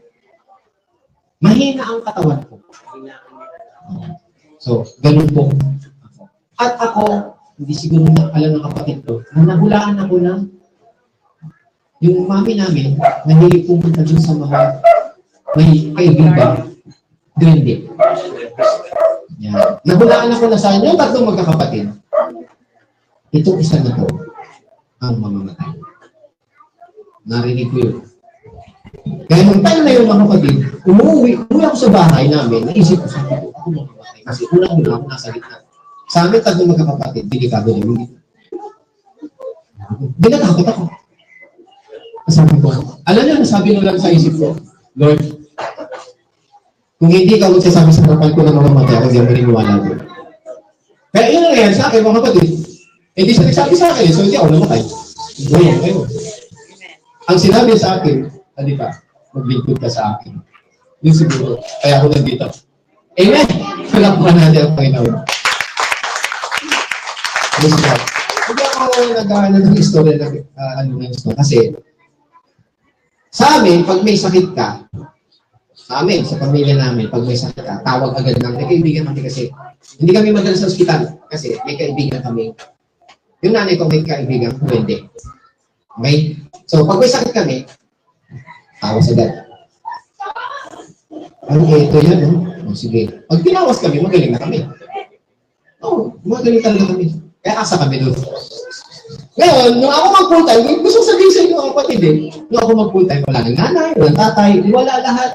A: Mahina ang katawan ko. So, ganun po ako. At ako, hindi siguro na alam ng kapatid ko, na nahulaan ako ng yung mami namin, nahilig pumunta dun sa mga may kaibigan, duwende. Yan. Nahulaan ako na sa inyo, tatlong magkakapatid. Itong isa na to, ang mamamatay. Narinig ko yun. Kaya nung time na yun mga kapatid, umuwi ako sa bahay namin, naisip ko sa ako mamamatay. Kasi unang-una ako nasa gitna. Sa amin, tatlong magkakapatid, delikado na yun. Binatakot ako. Sabi ko, alam niyo, nasabi ko lang sa isip ko, Lord, kung hindi ka magsasabi sa harapan ko na mamamatay ako, hindi ako maniniwala ko. Kaya yun ang nangyayari sa akin, mga kapatid. Hindi siya nagsabi sa akin, so hindi ako namatay. Ngayon. Ang sinabi sa akin, halika, maglingkod ka sa akin. Yun siguro, kaya ako nandito. Amen! Palakpakan natin ang Panginoon. Yes, God. Hindi ako nag-ano ng istorya, kasi sa amin, pag may sakit ka, sa amin, sa pamilya namin, pag may sakit ka, tawag agad namin, may kaibigan kami kasi, hindi kami madala sa ospital, kasi may kaibigan kami. Yung nanay ko may kaibigan, hindi. Okay? So, pag may sakit kami, tawas agad. Ano ito yan, no? O, sige. Pag tinawas kami, magaling na kami. Oo, magaling talaga kami. Kaya asa kami doon. Ngayon, nung ako mag-full time, gusto sabihin sa inyo mga kapatid eh. Nung ako mag-full time, wala ng nanay, walang tatay, wala lahat.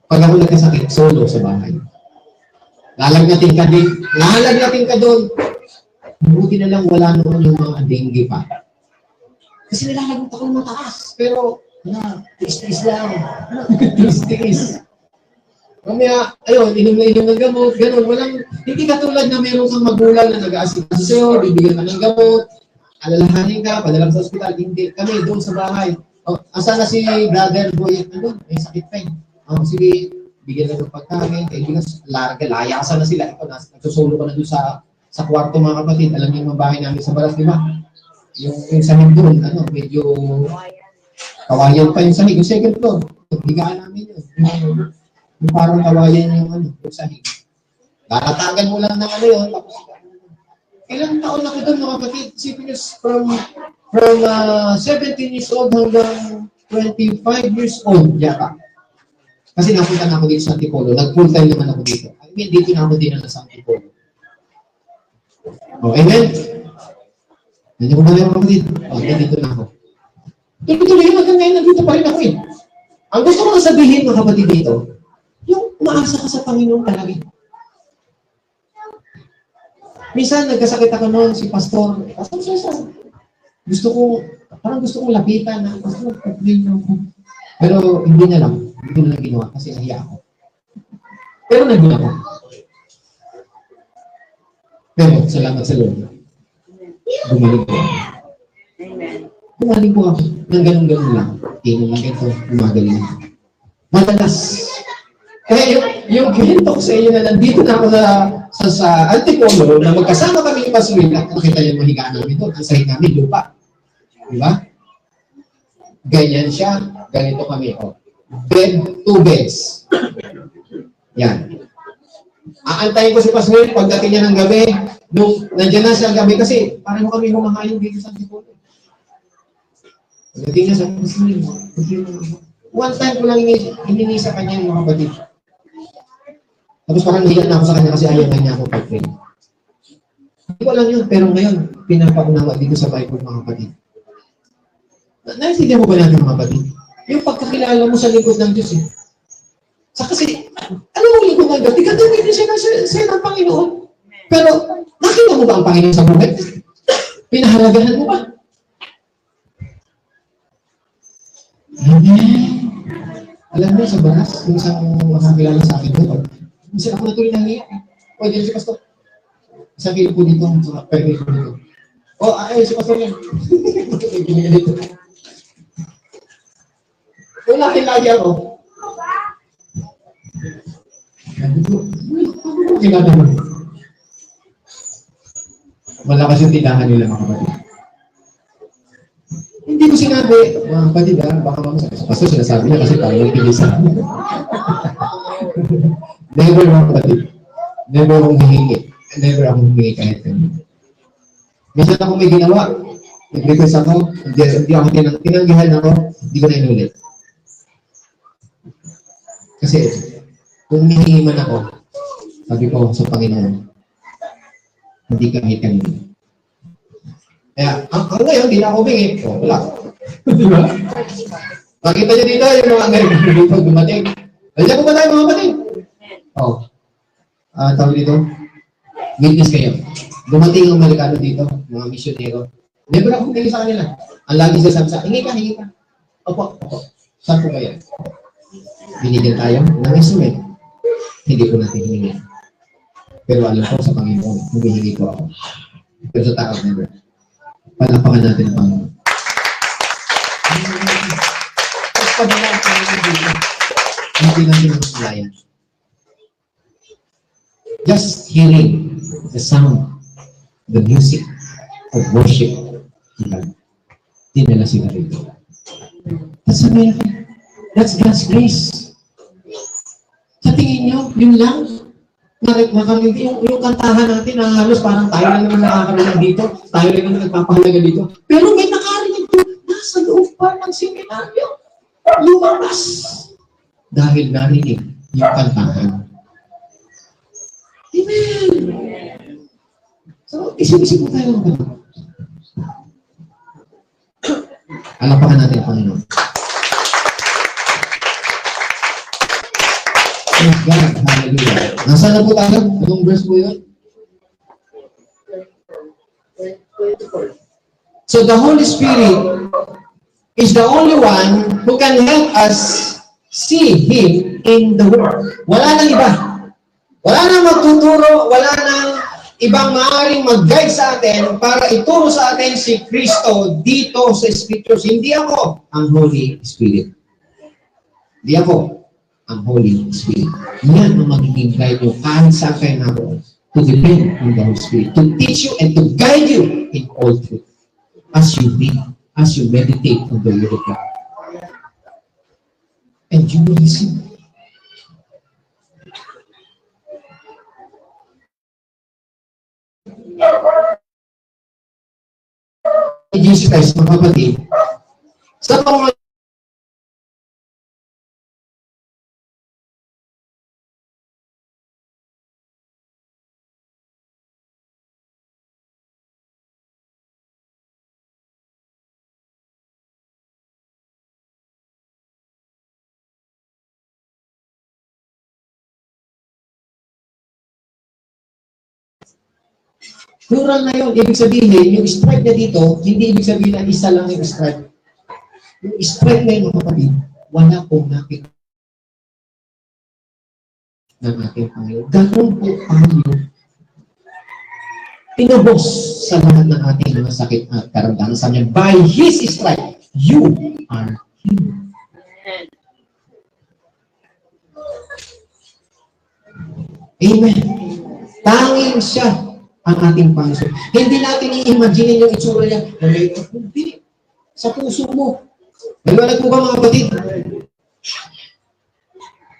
A: Pag ako nagkasakit, solo sa bahay. Lalagnatin ka doon. Buti na lang wala noon yung mga dengue pa. Kasi nilalagot ako ng mataas. Pero, tiis-tiis lang. Tiis-tiis. Mamaya, ayun, inom ng gamot, gano'n. Hindi katulad na meron kang magulang na nag-aasikaso sa'yo, bibigyan ka ng gamot, alalahanin ka, padala sa ospital. Hindi. Kami, doon sa bahay. Asa na si brother boy? Ano? May sakit pa eh. Sige, bigyan lang ng pagkain. Kaibigan, layasan na sila. Ito, nagsusulo ka na doon sa kwarto mga kapatid. Alam niyo yung mga bahay namin sa Baras, di ba? Yung sahig doon, medyo kawayan pa yung sahig. Yung second floor, higaan namin yun. Yung parang kawayan yung sahig. Lalatagan mo lang ng yun. Tapos, ilang taon na ko doon mga kapatid? Isipin nyo, from 17 years old hanggang 25 years old yata. Kasi napunta na ako dito sa Antipolo. Nag-full time naman ako dito. I mean, dito na ako din sa Antipolo. Oh, amen? Nandiyan ko na lang kapatid. Dito na ako. Tuloy-tuloy yun, hanggang ngayon nandito pa rin ako eh. Ang gusto ko na sabihin mga kapatid dito, yung umaasa ka sa Panginoon talaga. Minsan, nagkasakit ako noon, si Pastor Cesar. Parang gusto kong lapitan na, Pastor, pag-pray na ako. Pero hindi na lang ginawa kasi nahiya ako. Pero naging ako. Pero, salamat sa Lord. Gumaling po ako. Gumaling po ako. Nang ganun-ganun lang. Tingnan lang ito, gumagaling ako. Madalas. Kaya yung kwento ko sa inyo na nandito na ako sa Antipolo, na magkasama kami ni Pastor Will, at nakita yung mahigaan namin doon. Ang sahig namin, lupa. Di ba? Ganyan siya. Ganito kami. Bed, 2 beds. Yan. Aantayin ko si Pastor Will, pagdating niya ng gabi, nung nandiyan na siya gabi, kasi parang kami humahayong dito sa Antipolo. Pagdating niya sa Pastor Will, one time ko lang hiningi sa kanya yung mga kapatid. Tapos parang hiyan na ako sa kanya kasi ayaw na niya ako pag-pray. Hindi ko alam yun, pero ngayon, pinapaunawa dito sa Bible mga kapatid. Naintindihan mo ba natin mga kapatid? Yung pagkakilala mo sa likod ng Diyos eh. Kasi, ano mo likod ng Diyos? Di ka din siya ng Panginoon. Pero, nakita mo ba ang Panginoon sa buhay? Pinahalagahan mo ba? Alam mo sa Baras, yung isang makakilala sa akin doon, kasi ako natuloy nang iyak. O, dyan si Pastor. Isang kilo po dito, pwede po dito. O, si Pastor yan. Binigyan dito. Kung lagi ako, ginagawa. Malakas yung tindahan nila mga kapatid. Hindi ko sinabi, mga kapatid baka mamusabi. Pastor, sinasabi niya kasi parang nagpili sa akin. Never mga kapatid. Never akong hihingi. Never akong hihingi kahit kanya. Minsan ako may ginawa. Nag-request ako. Hindi ako tinanggihan ako. Hindi ko na inulit. Kasi, kung hihingi man ako, sabi ko sa Panginoon, hindi kahit kanino. Kaya, ang ngayon, hindi na ako humingi. Wala. Di ba? Makita niyo dito, yung mga American dito dumating. Nandiyan ko ba tayo mga kapatid? Tawag dito, witness kayo. Dumating ang Amerikano dito, mga misyonero. Never ako humingi sa kanila. Ang lagi sila sabi sa hingi ka, hingi ka. Opo, opo. Saan po kaya? Binigyan tayo ng instrument. Hindi ko natin hiningi. Pero alam ko sa Panginoon, humihingi ko ako. Pero sa tao, never. Palapakan natin ang Panginoon. Tapos padala ang Panginoon dito. Hindi natin ang sulayan. Just hearing the sound, the music of worship, dinala sila rito. That's amazing. That's God's grace. Sa tingin nyo, yun lang? Yung kantahan natin na halos parang tayo lang naman nakakarinig dito, tayo lang naman nagpapahalaga dito. Pero may nakarinig ko, nasa loob pa ng seminaryo. Lumabas. Dahil narinig yung kantahan. Amen. So, isip-isip mo tayo ng ganun. Alapakan natin ang Panginoon. Praise God. Hallelujah. Nasaan na po tayo? Anong verse po yun?
C: 24.
A: So the Holy Spirit is the only one who can help us see Him in the Word. Wala nang iba. Wala nang magtuturo, wala nang ibang maaaring mag-guide sa atin para ituro sa atin si Kristo dito sa Scriptures. Hindi ako ang Holy Spirit. Hindi ako ang Holy Spirit. Yan ang magiging guide nyo kahit saan kayo naroon. To depend on the Holy Spirit. To teach you and to guide you in all truth. As you read, as you meditate on the Word of God. And you will listen. Jesus Christ, mga kapatid, sa mga plural na yun, ibig sabihin, yung stripe na dito, hindi ibig sabihin na isa lang yung stripe. Yung stripe na yun, mga kapatid, wala pong nakita ng ating Panginoon. Ganun po tayo tinubos sa lahat ng ating mga sakit at karamdaman. Sabi niya, by His stripe, you are healed. Amen. Tanging siya ang ating Panginoon. Hindi natin i-imagine yung itsura niya. Hindi. Sa puso mo. Naliwanag po ba mga kapatid?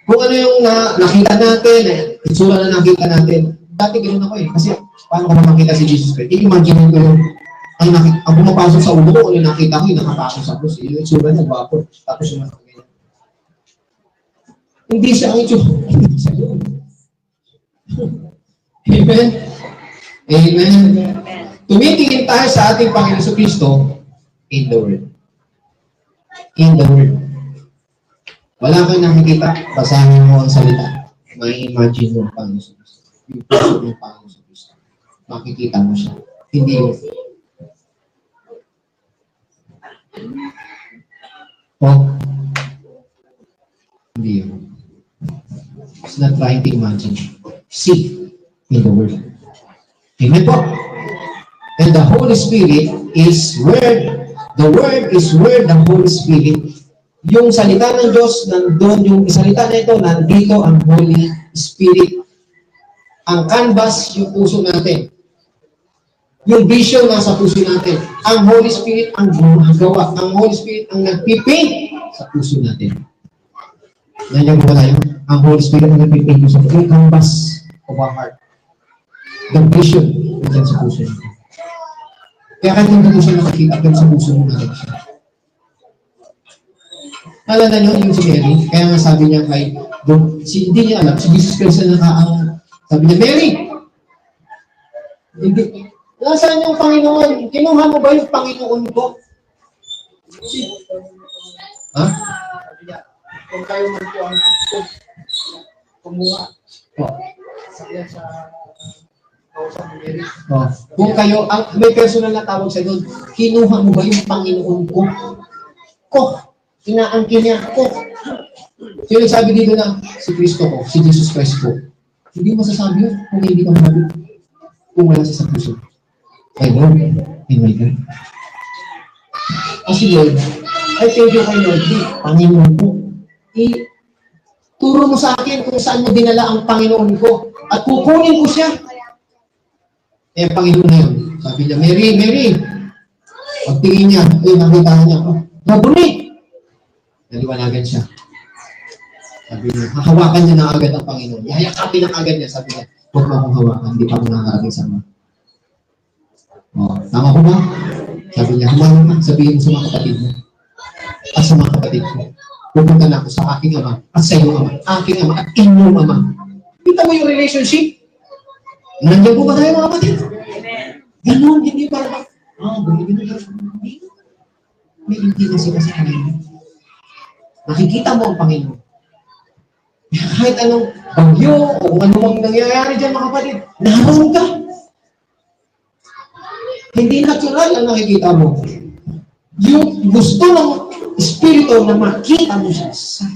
A: Kung ano yung nakita natin, itsura na nakita natin. Dati ganoon ako eh. Kasi paano ko na makita si Jesus Christ? I-imagine ko yung ang pumapasok sa ulo ko, kung yung nakita ko, yung nakapasok sa puso. Yung itsura niya, gwapo. Tapos yung nakakita. Hindi siya ang itsura. Hindi siya yun. Amen? Amen. Tumitingin tayo sa ating Panginoon sa Kristo in the Word. In the Word. Wala kang nakikita, basahin mo ang salita. May imagine mo ang Panginoon sa Kristo. Yung puso ng Panginoon sa Kristo. Makikita mo siya. Hindi yun. Oh. Hindi yun. It's not trying to imagine. See in the Word. Amen po. And the Holy Spirit is Word. The Word is where the Holy Spirit. Yung salita ng Diyos, nandun. Yung salita na ito, nandito ang Holy Spirit. Ang canvas, yung puso natin. Yung vision, nasa puso natin. Ang Holy Spirit, ang gawa. Ang Holy Spirit, ang nagpipaint sa puso natin. Nandiyan po tayo. Ang Holy Spirit, ang nagpipaint sa puso. Yung canvas of our heart. The vision, nandiyan sa puso natin. Kaya kahit hindi mo siya nakakita, pero sa puso mo natin siya. Alala nyo yung si Mary, kaya nga sabi niya kay, hindi niya alam, si Jesus Christ na sabi niya, Mary! Hindi. Nasaan yung Panginoon? Kinuha mo ba yung Panginoon ko? Ha?
C: Kung kayo man po ang kumuha.
A: Oh.
C: Sabi sa kausap ni Mary.
A: Oh, kung kayo, may personal na tawag sa doon, kinuha mo ba yung Panginoon ko? Ko. Inaangkin niya, ko. Sino sabi dito na, si Kristo ko, si Jesus Christ ko. Hindi masasabi yun kung hindi ka masabi. Kung wala siya sa puso. My Lord, and my God. Kasi Lord, I thank you kay Lord, Panginoon ko. Turo mo sa akin kung saan mo dinala ang Panginoon ko. At kukunin ko siya. Eh, Panginoon na yun. Sabi niya, Mary. Pagtingin niya, nakita niya, Rabuni! Naliwanagan siya. Sabi niya, hahawakan niya na agad ang Panginoon. Yayakapin na agad niya. Sabi niya, huwag mo akong hawakan, hindi pa ako nakakarating sa ama. Tama ko ba? Sabi niya, humahan ka, sabihin mo sa mga kapatid mo. At sa mga kapatid ko. Pupunta na ako sa aking ama at sa iyong ama. Aking ama at inyong ama. Kita mo yung relationship? Nandiyan po ba tayo mga kapatid? Ganon, hindi ba? Hindi. May intimacy kasi kanina. Nakikita mo ang Panginoon. Kahit anong bagyo o kung ano mang nangyayari dyan mga kapatid, naroon ka. Hindi natural ang nakikita mo. Yung gusto ng Espiritu na makita mo siya sa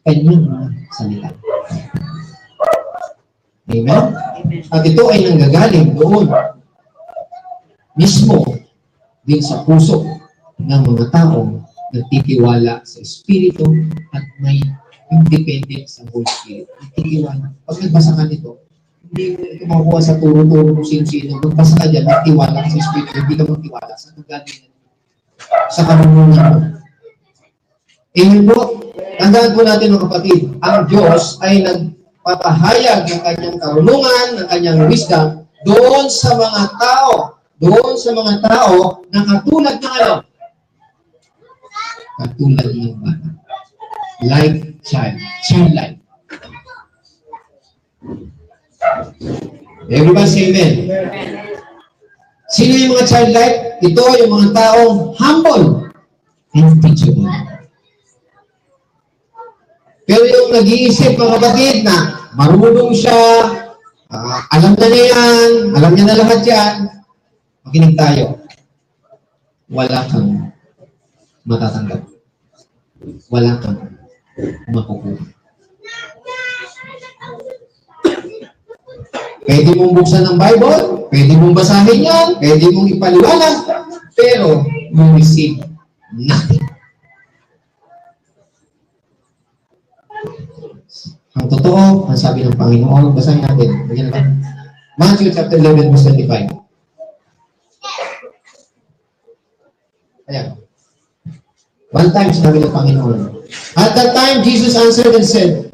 A: kanyang mga salita. Amen? At ito ay nanggagaling doon mismo din sa puso ng mga taong nagtitiwala sa Espiritu at may independence sa Holy Spirit. Nagtitiwala. Pag nagbasa ka nito, hindi mo makuha sa turo-turo kung sino-sino. Magbasa ka dyan, nagtiwala ka sa Espiritu, hindi ka magtiwala sa nagagaling sa kanununan mo. Amen po. Tandaan po natin mga kapatid, ang Diyos ay nagpapahayag ng kanyang karunungan, ng kanyang wisdom, doon sa mga tao na katulad ng ano? Katulad ng bata. Like childlike. Everybody say amen. Sino yung mga childlike? Ito yung mga taong humble and teachable. Pero yung nag-iisip mga kapatid na marunong siya, alam na niya yan, alam niya na lahat yan, makinig tayo. Wala kang matatanggap. Wala kang makukuha. Pwede mong buksan ng Bible, pwede mong basahin yan, pwede mong ipaliwanag, pero you receive nothing. Ang totoo, ang sabi ng Panginoon, basahin natin. Bigyan natin. Matthew chapter 11, verse 25. Ayan. One time, sinabi ng Panginoon. At that time, Jesus answered and said,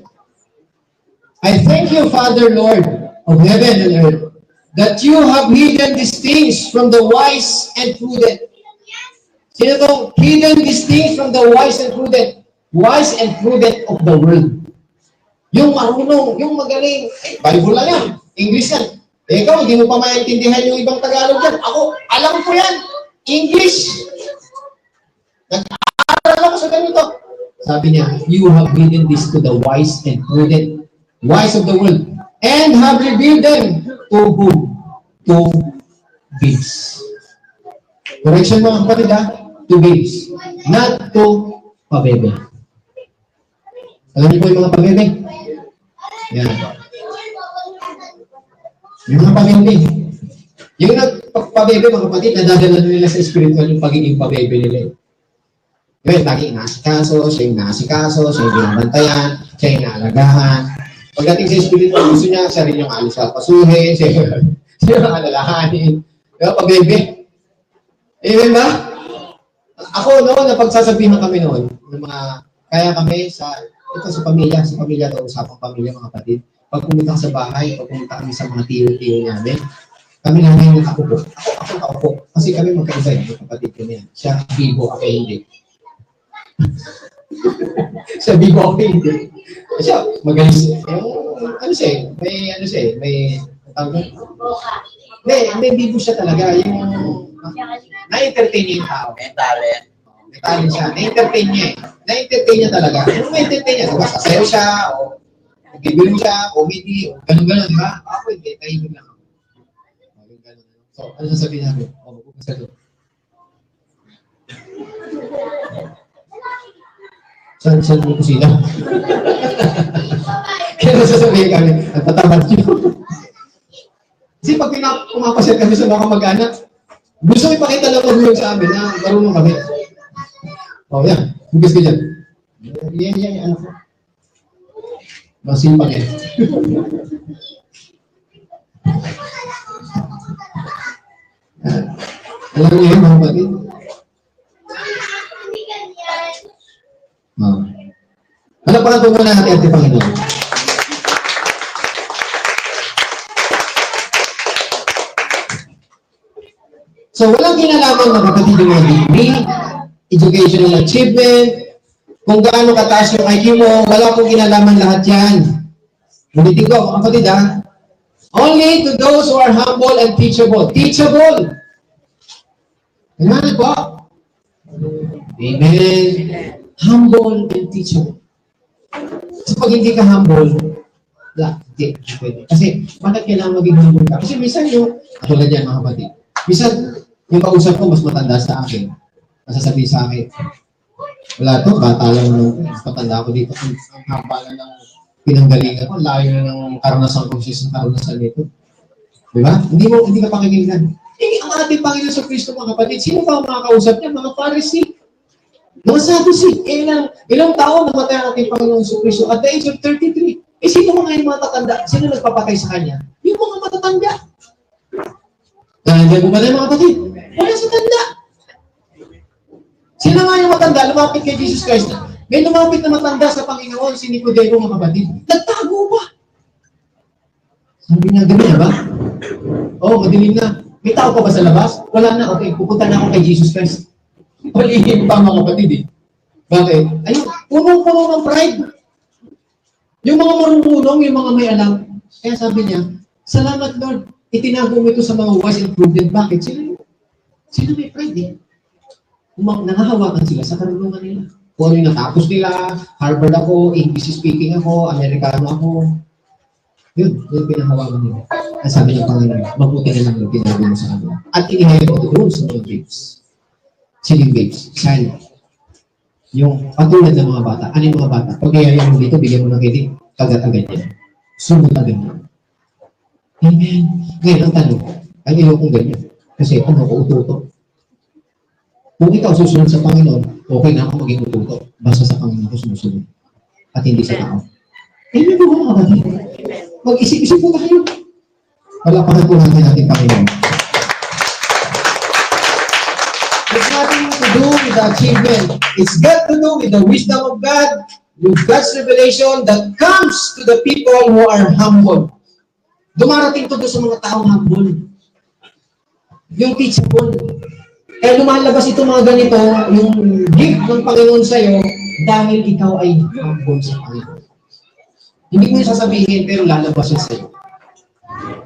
A: I thank you, Father, Lord of heaven and earth, that you have hidden these things from the wise and prudent. Sino itong hidden these things from the wise and prudent? Wise and prudent of the world. Yung marunong, yung magaling, Bible lang yan, English yan. Ikaw, hindi mo pa maintindihan yung ibang Tagalog yan. Ako, alam ko yan, English. Nag-aaral ako sa ganito. Sabi niya, you have hidden this to the wise and prudent, wise of the world, and have revealed them to whom? To babes. Correction mga kapatid ha? To babes. Not to pabebe. Alam niyo po yung mga pabebe? Yan. Yung mga pabebe. Yung nagpabebe mga kapatid, nadadala nila sa spiritual yung pagiging pabebe nila. Yung laging nasikaso, siya yung nasikaso, siya yung binabantayan, siya yung naalagahan. Pagdating sa spiritual, gusto niya, siya rin yung alis sa pasuhin, siya yung alalahanin. Diba, pabebe? Amen ba? Ako noon, napagsasabihan kami noon, ng mga, kaya kami ito sa pamilya to, usapang pamilya mga kapatid. Pag pumunta sa bahay, pag pumunta kami sa mga tiyo-tiyo namin, kami namin yung ako. Kasi kami magkaiba yung kapatid ko niya. Siya bibo, ako hindi. Siya bibo, ako hindi. Siya, magaling. May tawag Hindi, bibo siya talaga. Yung, na-entertain niya yung tao. May talent siya. Na-entertain niya eh. Na-entertain niya talaga. Ano ma-entertain niya? Diba, sasayaw siya, o gigil siya, comedy, o gano'n-gano'n, di ba? Ako hindi, tahimik lang. So, ano sasabihin natin? O, magpupunta sa doon. Saan mo kusina? Kaya sasabihin kami, nagpatamad nyo. Kasi pag pumapasyal kami sa mga kamag-anak, gusto ipakita lang ko sa amin na marunong kami. O, yan. Hugas ka dyan. Yan, ano ko. Masimpang yan. Alam niyo yun, mga kapatid? Ano pa ito muna natin ating Panginoon? So, walang kinalaman mga kapatid yung mga degree, educational achievement, kung gaano kataas yung IQ mo, wala pong kinalaman lahat yan. Ulitin ko, mga kapatid ha, only to those who are humble and teachable. Teachable! Ano po? Amen. Humble and teachable. So, pag hindi ka humble, hindi pwede. Kasi, bakit kailangan maging humble ka? Kasi minsan yung, katulad yan mga kapatid, minsan, yung kausap ko mas matanda sa akin, masasabihin sa akin, wala to, bata lang nung mas matanda ako dito. Ang haba na ng pinanggalingan ko, layo na ng karanasan ko sa karanasan nito. Diba? Hindi ka pakikinggan. Ang ating Panginoon sa Kristo, mga kapatid, sino ba ang mga kausap niya? Mga Pharisee. Mga Sadducee. Ilang taon namatay ang ating Panginoon sa Kristo at the age of 33. Sino mga yung matatanda? Sino nagpapatay sa kanya? Yung mga matatanda. Nandiyan bumatay mga kapatid. Wala sa tanda. Sino nga yung matanda? Lumapit kay Jesus Christ. May lumapit na matanda sa Panginoon, si Nicodemo, mga kapatid. Nagtago pa. Sabi niya, ganyan ba? Oo, madilim na. May tao pa ba sa labas? Wala na. Okay, pupunta na ako kay Jesus Christ. Palihin pa mga kapatid eh. Bakit? Ayun, punong-puno ng pride. Yung mga marunong, yung mga may alam. Kaya sabi niya, salamat Lord, itinago mo ito sa mga wise and prudent. Bakit? Sino may pride eh? Nangahawakan sila sa karunungan nila. Kung ano yung natapos nila, Harvard ako, English speaking ako, Amerikano ako. Yun pinahawakan nila. Ang sabi ng Panginoon, mabuti na lang yung tinago mo sa kanila. At inihayag mo doon sa mga babes. Siling babes, sana. Yung patulad ng mga bata. Ano yung mga bata? Pag kaya mo dito, bigyan mo ng kilig, agad-agad yan. Sunod agad yan. Amen. Ngayon, ang tanong, ang ilaw kong ganyan. Kasi ano ko, ututo. Kung ikaw susunod sa Panginoon, okay na ako maging ututo. Basta sa Panginoon ko sumusunod. At hindi sa tao. Amen po mga kapatid. Mag-isip-isip po tayo. Palapakan po natin ating Panginoon. It's nothing to do with the achievement. It's got to do with the wisdom of God, with God's revelation that comes to the people who are humble. Dumarating to doon sa mga taong humble. Yung teachable. Kaya lumalabas ito mga ganito, yung gift ng Panginoon sa'yo, dahil ikaw ay humble sa Panginoon. Hindi mo yung sasabihin, pero lalabas yun sa'yo.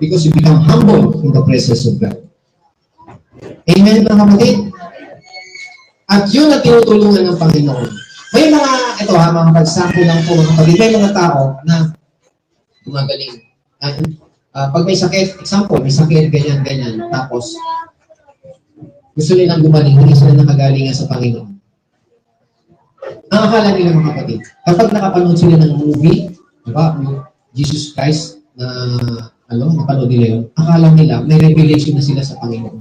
A: Because you become humble in the presence of God. Amen, mga kapatid? At yun ang tinutulungan ng Panginoon. May mga, ito ha, mga pagsample lang po, mga kapatid, may mga tao na gumagaling. Pag may sakit, example, may sakit, ganyan, tapos, gusto nilang gumaling, hindi sila nakagalingan sa Panginoon. Ang akala nila mga kapatid, kapag nakapanood sila ng movie, diba, yung Jesus Christ na, napanood nila yun, akala nila, may revelation na sila sa Panginoon.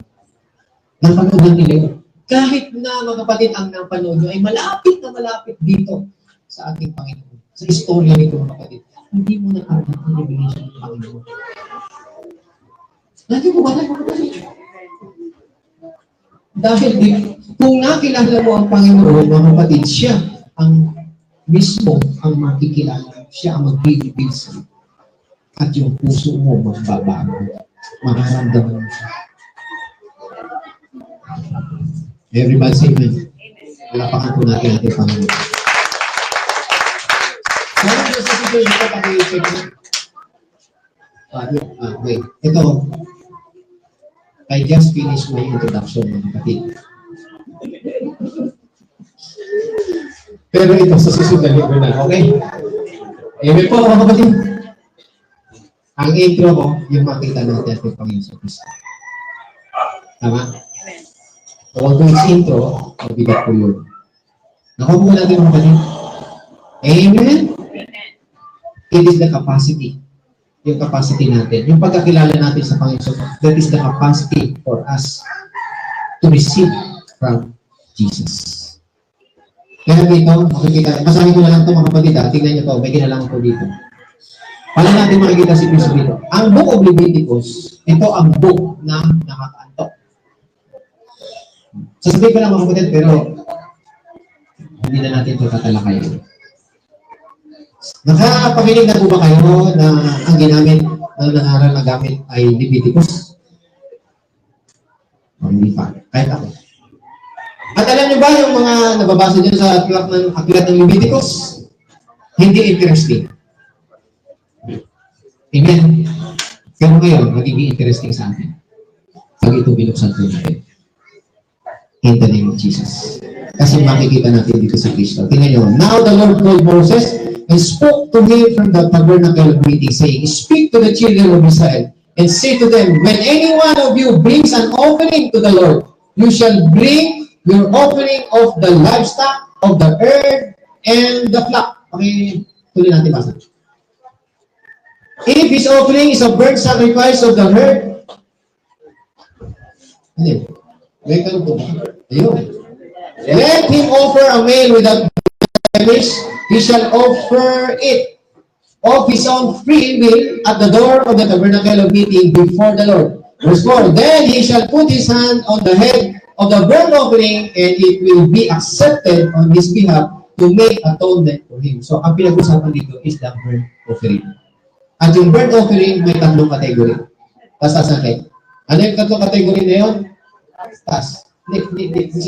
A: Napanood lang nila yun. Kahit na mga kapatid, ang napanood nyo ay malapit na malapit dito sa ating Panginoon. Sa istorya nito mga kapatid, hindi mo nakakita ang revelation ng Panginoon. Lagi mo ba na mga kapatid? Dahil kung nakilala mo ang Panginoon, mga kapatid, siya ang mismo ang makikilala. Siya ang mag-reveal sa'yo. At yung puso mo magbabago. Makaramdaman mo siya. Everybody say amen. Palapakan po natin ating Panginoon. Sana po sa situation ko, pag-i-check mo. Wait. Ito, I just finished my introduction, mga kapatid. Pero ito, sa susunod na na, okay? Amen po, mga kapatid. Ang intro ko, yung makita natin at yung Panginoon sa Kristo. Tama? So, although it's intro, mabigat po yun. Nakuha po natin mga kapatid. Amen? It is the capacity. Yung capacity natin. Yung pagkakilala natin sa Panginoon. That is the capacity for us to receive from Jesus. Kaya dito, makikita. Basahin ko na lang ito mga kapatid. Tingnan nyo ito. May kinalangan ko dito. Paano natin makikita si Cristo dito? Ang book of Leviticus, ito ang book na nakakaantok. Sasabihin ko lang mga kapatid, pero hindi na natin ito tatalakayin. Nakapakinig na po ba kayo na ang ginamit, ang nangaral na gamit ay Leviticus? O hindi pa. Kahit ako. At alam niyo ba yung mga nababasa dyan sa aklat ng Leviticus? Hindi interesting. Amen. Pero ngayon, magiging interesting sa atin. Pag ito binuksan po natin. In the name of Jesus. Kasi makikita natin dito sa Kristo. Tingnan nyo. Now the Lord called Moses and spoke to him from the tabernacle meeting, saying, Speak to the children of Israel and say to them, When any one of you brings an offering to the Lord, you shall bring your offering of the livestock, of the herd, and the flock. Okay, tuloy natin basa. If his offering is a burnt sacrifice of the herd, ano? May tanong po ba? Ayun. Let him offer a male without blemish. He shall offer it of his own free will at the door of the tabernacle of meeting before the Lord. Verse 4, Then he shall put his hand on the head of the burnt offering, and it will be accepted on his behalf to make atonement for him. So, ang pinag-usapan dito is the burnt offering. At yung burnt offering, may tatlong category. Taas natin. Ano yung tatlong category na yun? Taas. Hindi dito.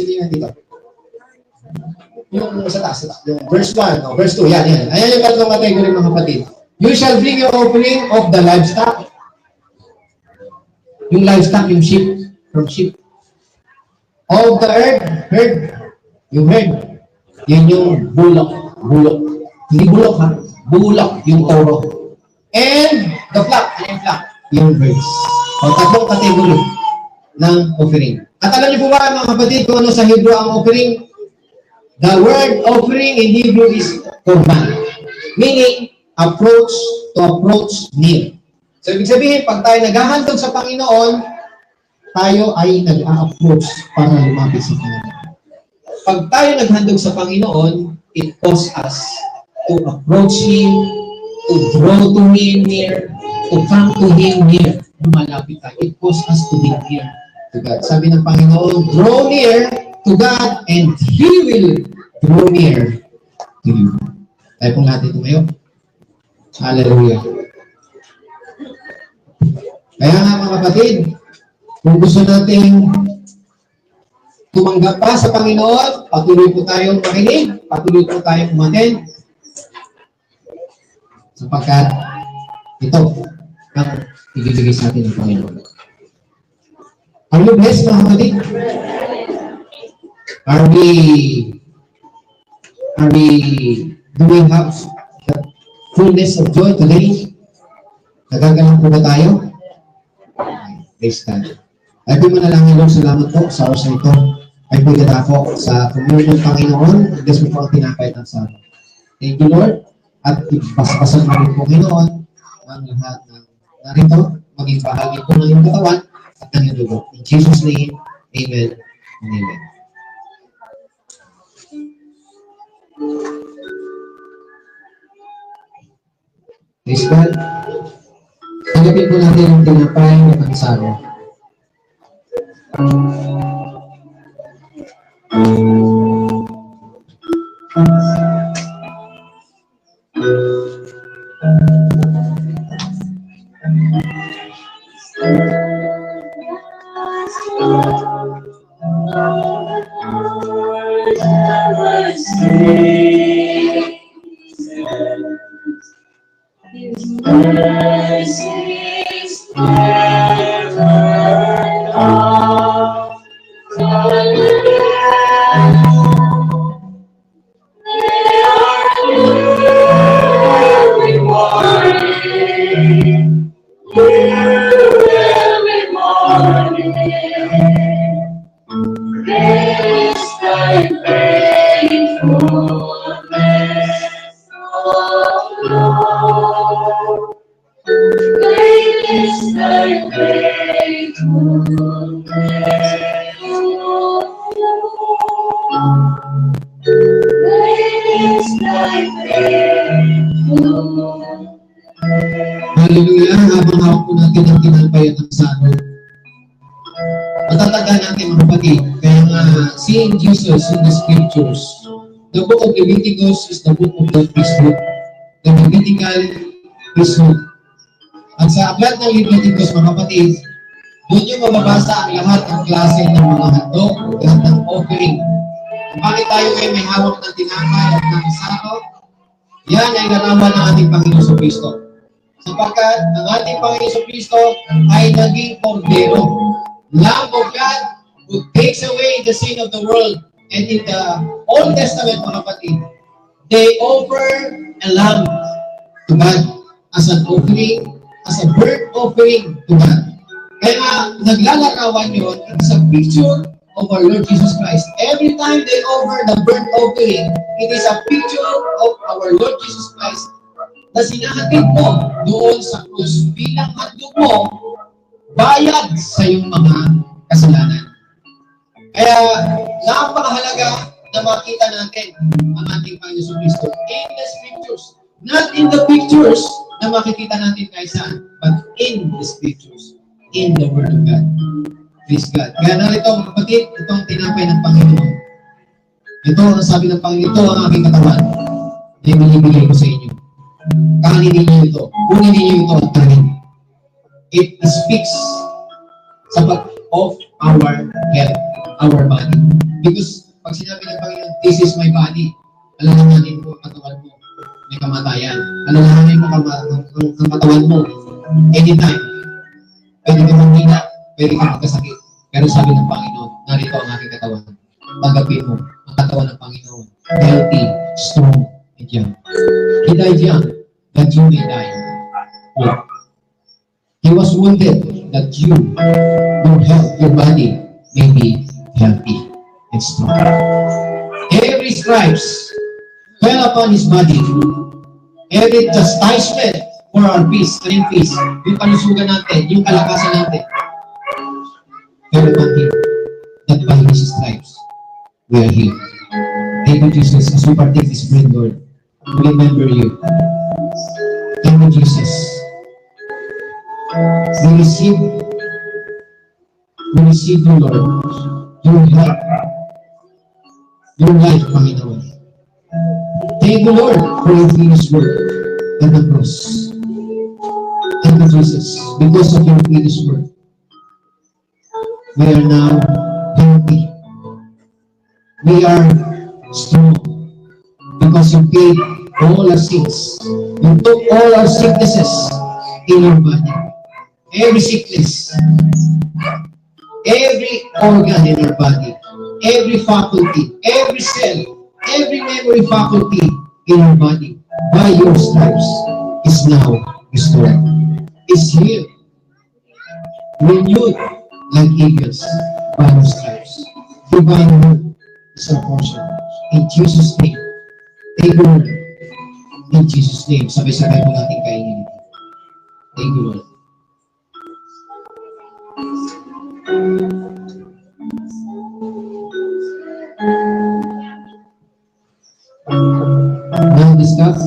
A: Yung sa taas. Yung verse 1, o verse 2, yan. Ayan yung tatlong category, mga kapatid. You shall bring your offering of the livestock. Yung livestock, yung sheep, from sheep. Of the herd. Yung herd. Yun yung bulok. Hindi bulok ha. Bulok, yung toro. And the flock. Ano yung flock? Yung birds. O tatlong category ng offering. At alam niyo po ba mga kapatid kung ano sa Hebrew ang offering? The word offering in Hebrew is korban. Meaning, approach near. So, ibig sabihin, pag tayo naghahandog sa Panginoon, tayo ay nag-a-approach para lumapit sa Panginoon. Pag tayo naghandog sa Panginoon, it calls us to approach Him, to draw to Him near, to come to Him near. Lumalapit tayo. It calls us to be near to God. Sabi ng Panginoon, draw near to God and He will draw near to you. Tayo pong natin tumayo. Hallelujah. Kaya nga mga kapatid, kung gusto natin tumanggap pa sa Panginoon, patuloy po tayong makinig, patuloy po tayong umaten, sapagkat ito ang ibibigay sa atin ng Panginoon. Are you blessed, mga kapatid? Do we have the fullness of joy today? Nagagalang po ba tayo? Praise God. Ay po manalangin Lord, salamat po sa oras na ito. Ay po dadako sa communion ng Panginoon. Diyos mo po ang tinapay ng sama. Thank you Lord. At ipasapasan mo rin po Panginoon ang lahat ng narito. Maging bahagi po ng iyong katawan at ng iyong dugo. In Jesus' name, Amen and Amen. Praise God. Tanggapin po natin yung tinapay na pansaro.
G: Every morning. thy faithfulness, O Lord. Great is thy faithfulness, O Lord. Great is thy faithfulness.
A: Hallelujah. Habang hawak po natin ang tinalbayan ng sano. Matatandaan natin mga kapatid, kaya nga seeing Jesus in the scriptures, the book of Leviticus is the book of the priesthood, the Levitical priesthood. At sa aklat ng Leviticus mga kapatid, doon yung mababasa ang lahat ng klase ng mga handog, lahat ng offering. Kung bakit tayo ngayon may hawak ng tinapay at ng sako, yan ay larawan ng ating Panginoon sa Kristo. Sapagkat ang ating Panginoon Kristo ay naging kordero, Lamb of God who takes away the sin of the world. And in the Old Testament, mga kapatid, they offer a lamb to God as an offering, as a burnt offering to God. Kaya nga, naglalarawan yun, it's a picture of our Lord Jesus Christ. Every time they offer the burnt offering, it is a picture of our Lord Jesus Christ na sinahatid mo doon sa krus bilang handog mo, bayad sa iyong mga kasalanan. Kaya, napakahalaga na makita natin ang ating Panginoon Kristo in the scriptures. Not in the pictures na makikita natin kahit saan, but in the scriptures, in the Word of God. Praise God. Kaya narito, kapatid, itong tinapay ng Panginoon. Ito ang sabi ng Panginoon, ito ang aking katawan na ibinibigay ko sa inyo. Kanin ninyo ito. Kunin ninyo ito at kanin. It speaks of our health, our body. Because pag sinabi ng Panginoon, this is my body, alalahanin mo ang katawan mo, may kamatayan. Alalahanin mo ang katawan mo, anytime. Pwede ka manghina, pwede ka magkasakit. Pero sabi ng Panginoon, narito ang aking katawan. Tanggapin mo ang katawan ng Panginoon. Healthy, strong, and young. He died young, that you may die old. He was wounded, that you, your health, your body, may be healthy and strong. Every stripes fell upon his body. Every chastisement for our peace, kaning peace, yung kalusugan natin, yung kalakasan natin, fell upon him, that by his stripes, we are healed. Thank you, Jesus, as we partake this bread, Lord. We remember you. Thank you, Jesus. We receive you, Lord, your help, your life, Panginoon. Thank you, Lord, for your finished work on the cross. Thank you, Jesus. Because of your finished work, we are now healthy. We are strong. Because you paid all our sins. You took all our sicknesses in your body. Every sickness, every organ in your body, every faculty, every cell, every memory faculty in your body, by your stripes, is now restored. Is healed, renewed like eagles by your stripes. Divine word is our portion. In Jesus' name, thank you, Lord. In Jesus' name, sabay-sabay po natin kainin ito. Thank you, Lord. Now discuss.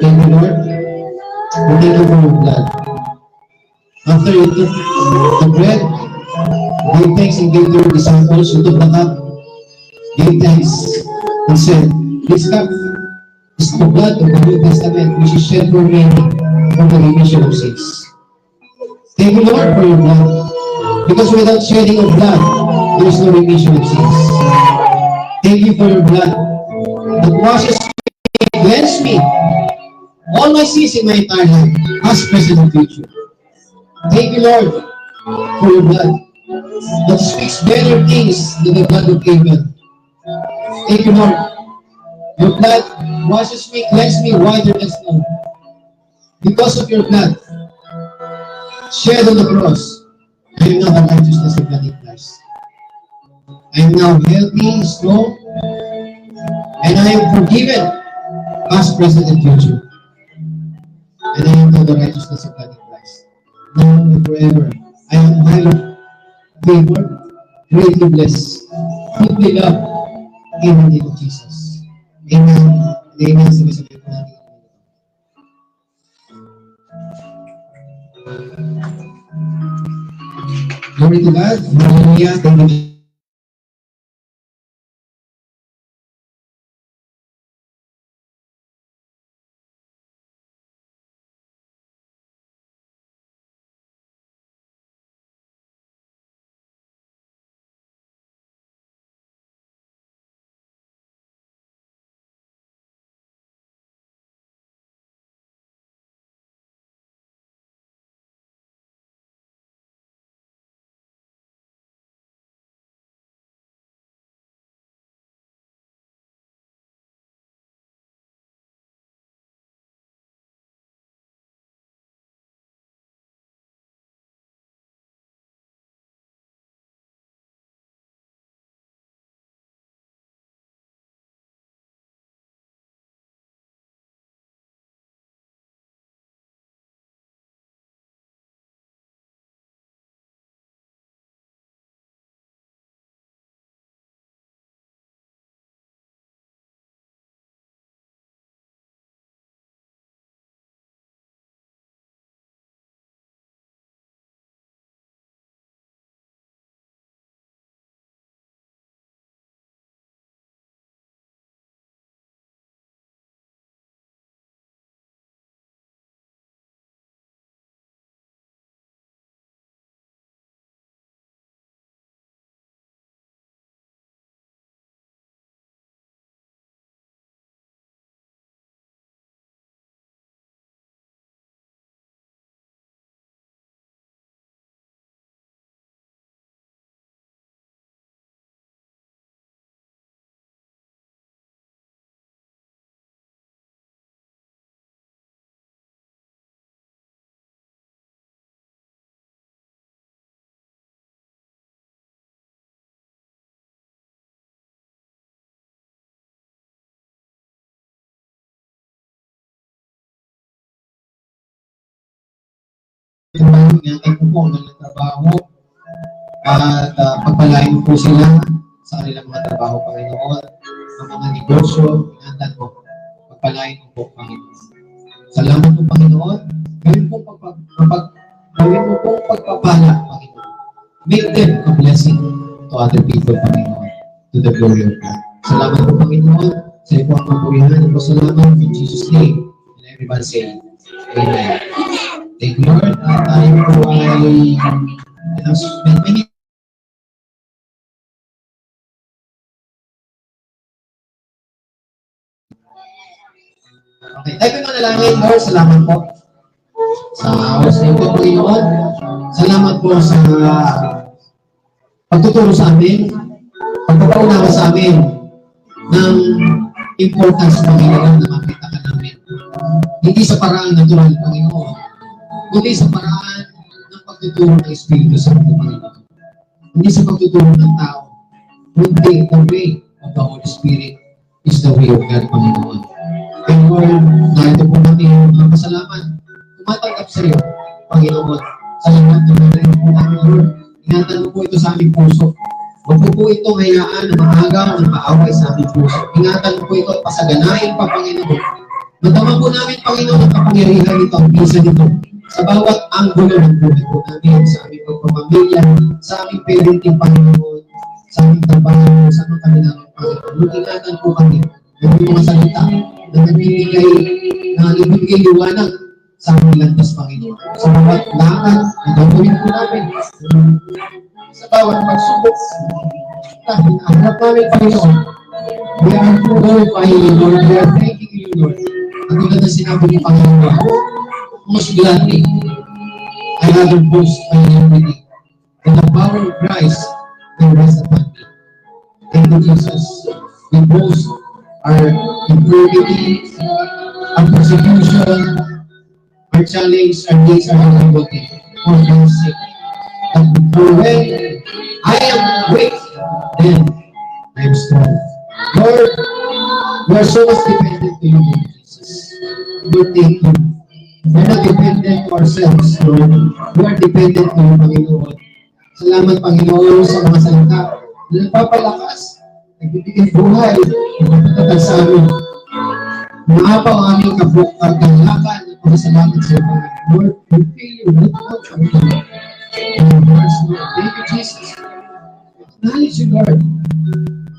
A: Thank you, Lord. Thank you for your blood. After you took the bread, gave thanks and gave to your disciples, you took the cup, gave thanks, and said, this cup is the blood of the New Testament, which is shed for many for the remission of sins. Thank you, Lord, for your blood. Because without shedding of blood, there is no remission of sins. Thank you for your blood that washes me, cleanses me, all my sins in my entire life, past, present, and future. Thank you, Lord, for your blood that speaks better things than the blood of Abel. Thank you, Lord. Your blood washes me, cleanses me whiter than snow. Because of your blood shed on the cross, I am now the righteousness of God in Christ. I am now healthy, strong, and I am forgiven, past, present, and future. And I am now the righteousness of God in Christ. Now and forever, I am highly favored, greatly blessed, deeply loved, in the name of Jesus. Amen. Amen. Sabi-sabi po natin. Glory to God. Hallelujah. Thank you. Ingatan ko po ng trabaho at pagpalain po sila sa kanilang mga trabaho, Panginoon, sa mga negosyo, ingatan mo, pagpalain mo po, Panginoon. Salamat po, Panginoon. Gawin po pagpapala, Panginoon. Make them a blessing to other people, Panginoon, to the glory of God. Salamat po, Panginoon. Sa iyo po ang kapurihan at pasalamat in Jesus' name. And everybody say, Amen. Thank you, Lord. Tayo po ay announcement. Okay, tayo po manalangin, Lord. Salamat po sa oras na ito, Panginoon. Salamat po sa pagtuturo sa amin, pagpapaunawa sa amin ng importance, Panginoon, na makita ka namin. Hindi sa paraan natural, Panginoon, kundi sa paraan ng pagtuturo ng Espiritu Santo, Panginoon. Hindi sa pagtuturo ng tao, kundi the way of the Holy Spirit is the way of God, Panginoon. Kaya Lord, narito po natin ang pasalamat. Tumatanggap sa iyo, Panginoon. Salamat na narito po natin, Lord. Ingatan mo po ito sa aming puso. Huwag po itong hayaan na maagaw ng maaway sa aming puso. Ingatan mo po ito at pasaganahin pa, Panginoon. Matama po namin, Panginoon, ang kapangyarihan nito, ang bisa nito, sa bawat anggulo ng buhay po namin, sa aming pagpapamilya, sa aming parenting, Panginoon, sa aming trabaho, sa aming kanilang, Panginoon. Ingatan po kami ng mga salita na nagbibigay liwanag sa aming landas, Panginoon. Sa bawat lakad na gagawin po namin, sa bawat pagsubok na hinahanap namin, Panginoon. We are glorifying you, Lord. We are thanking you, Lord. At tulad na sinabi ni Panginoon, most gladly, I rather boast my iniquity in the power of Christ than rest upon me. Thank you, Jesus. We boast our infirmity, our persecution, our challenge, our days, our difficulty, for your sake. And for when I am weak, then I am strong. Lord, we are so much dependent to you, Lord Jesus. Lord, thank you. We are not dependent to ourselves, Lord. We are dependent to you, Panginoon. Salamat, Panginoon, sa mga salita na nagpapalakas, nagbibigay buhay, nagpapatatag sa amin. Maapaw ang aming kagalakan at pasalamat sa iyo, Panginoon. Lord, we feel you, Lord, Panginoon. Thank you, Jesus. Acknowledge you, Lord.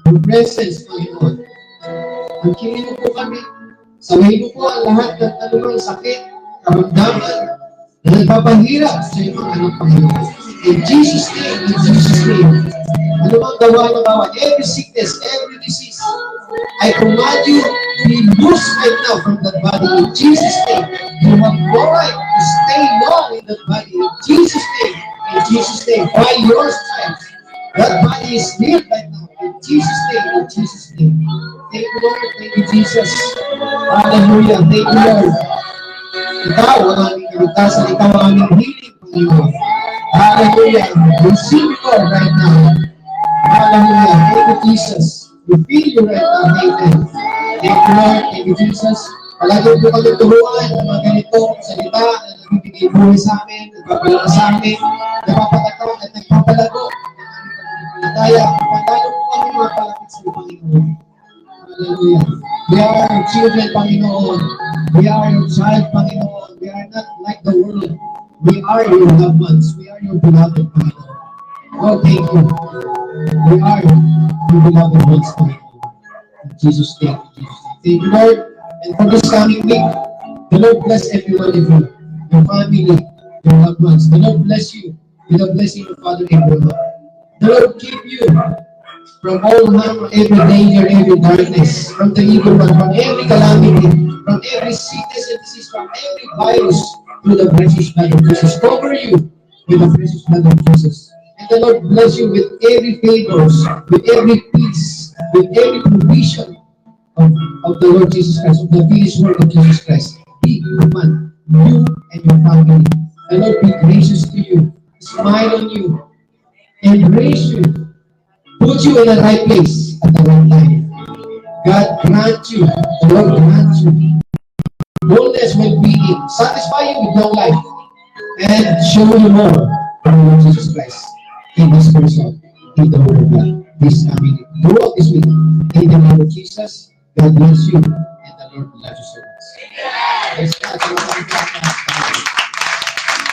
A: Your presence, Panginoon. Ang kinig mo po kami. Sawayin mo po ang lahat ng anumang sakit, karamdaman, na nagpapahirap sa iyong mga anak, Panginoon. In Jesus' name, in Jesus' name. Anumang gawa na bawat, every sickness, every disease, I command you, be loose right now from that body. In Jesus' name, you have no right to stay long in that body. In Jesus' name, in Jesus' name, by your stripes, that body is healed right now. In Jesus' name, in Jesus' name. Thank you, Lord. Thank you, Jesus. Hallelujah. Thank you, Lord. Ikaw ang aming kaligtasan. Ikaw ang aming healing, Panginoon. Hallelujah. Receive it, Lord, right now. Hallelujah. Thank you, Jesus. We feel you right now. Amen. Thank you, Lord. Thank you, Jesus. Palagi po kami turuan ng mga ganitong salita na nagbibigay buhay sa amin, nagpapalakas sa amin, napapatakot at nagpapalago. Kaya, pagkano po kami mapalapit sa iyo, Panginoon. Hallelujah. We are your children, Panginoon. We are your child, Panginoon. We are not like the world. We are your loved ones. We are your beloved, Panginoon. Oh, thank you. We are your beloved ones, Panginoon. In Jesus' name. In Jesus' name. Thank you, Lord. And for this coming week, the Lord bless every one of you, your family, your loved ones. The Lord bless you with the blessing of Father Abraham. The Lord keep you from all harm, every danger, every darkness, from the evil one, from every calamity, from every sickness and disease, from every virus, through the precious blood of Jesus. Cover you with the precious blood of Jesus. And the Lord bless you with every favors, with every peace, with every provision of the Lord Jesus Christ, of the finished work of Jesus Christ. Be upon you and your family. The Lord be gracious to you, smile on you, embrace you, put you in the right place at the right time. God grant you, the Lord grant you boldness, well-being, satisfy you with long life, and show you more of the Lord Jesus Christ in this person, in the Word of God. This coming throughout this week, in the name of Jesus, God bless you, and the Lord bless you so much. Praise God.